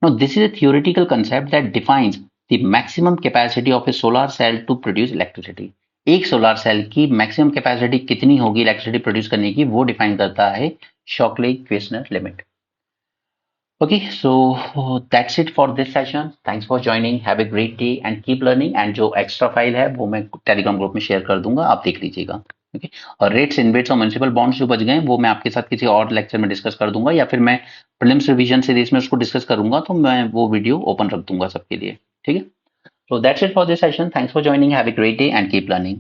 Now, this is a theoretical concept that defines the maximum capacity of a solar cell to produce electricity. एक सोलर सेल की मैक्सिमम कैपेसिटी कितनी होगी इलेक्ट्रिसिटी प्रोड्यूस करने की, वो डिफाइन करता है Shockley Queisser limit. Okay, so that's it for this session. Thanks for joining, have a great day and keep learning. And जो एक्स्ट्रा फाइल है वो मैं टेलीग्राम ग्रुप में शेयर कर दूंगा, आप देख लीजिएगा। ओके, और रेट्स इनवेट्स और म्युनिसिपल बॉन्ड्स जो बच गए वो मैं आपके साथ किसी और लेक्चर में डिस्कस कर दूंगा, या फिर मैं प्रीलिम्स रिवीजन सीरीज में उसको डिस्कस करूंगा, तो मैं वो वीडियो ओपन रख दूंगा सबके लिए। ठीक है, so that's it for this session. Thanks for joining. Have a great day and keep learning.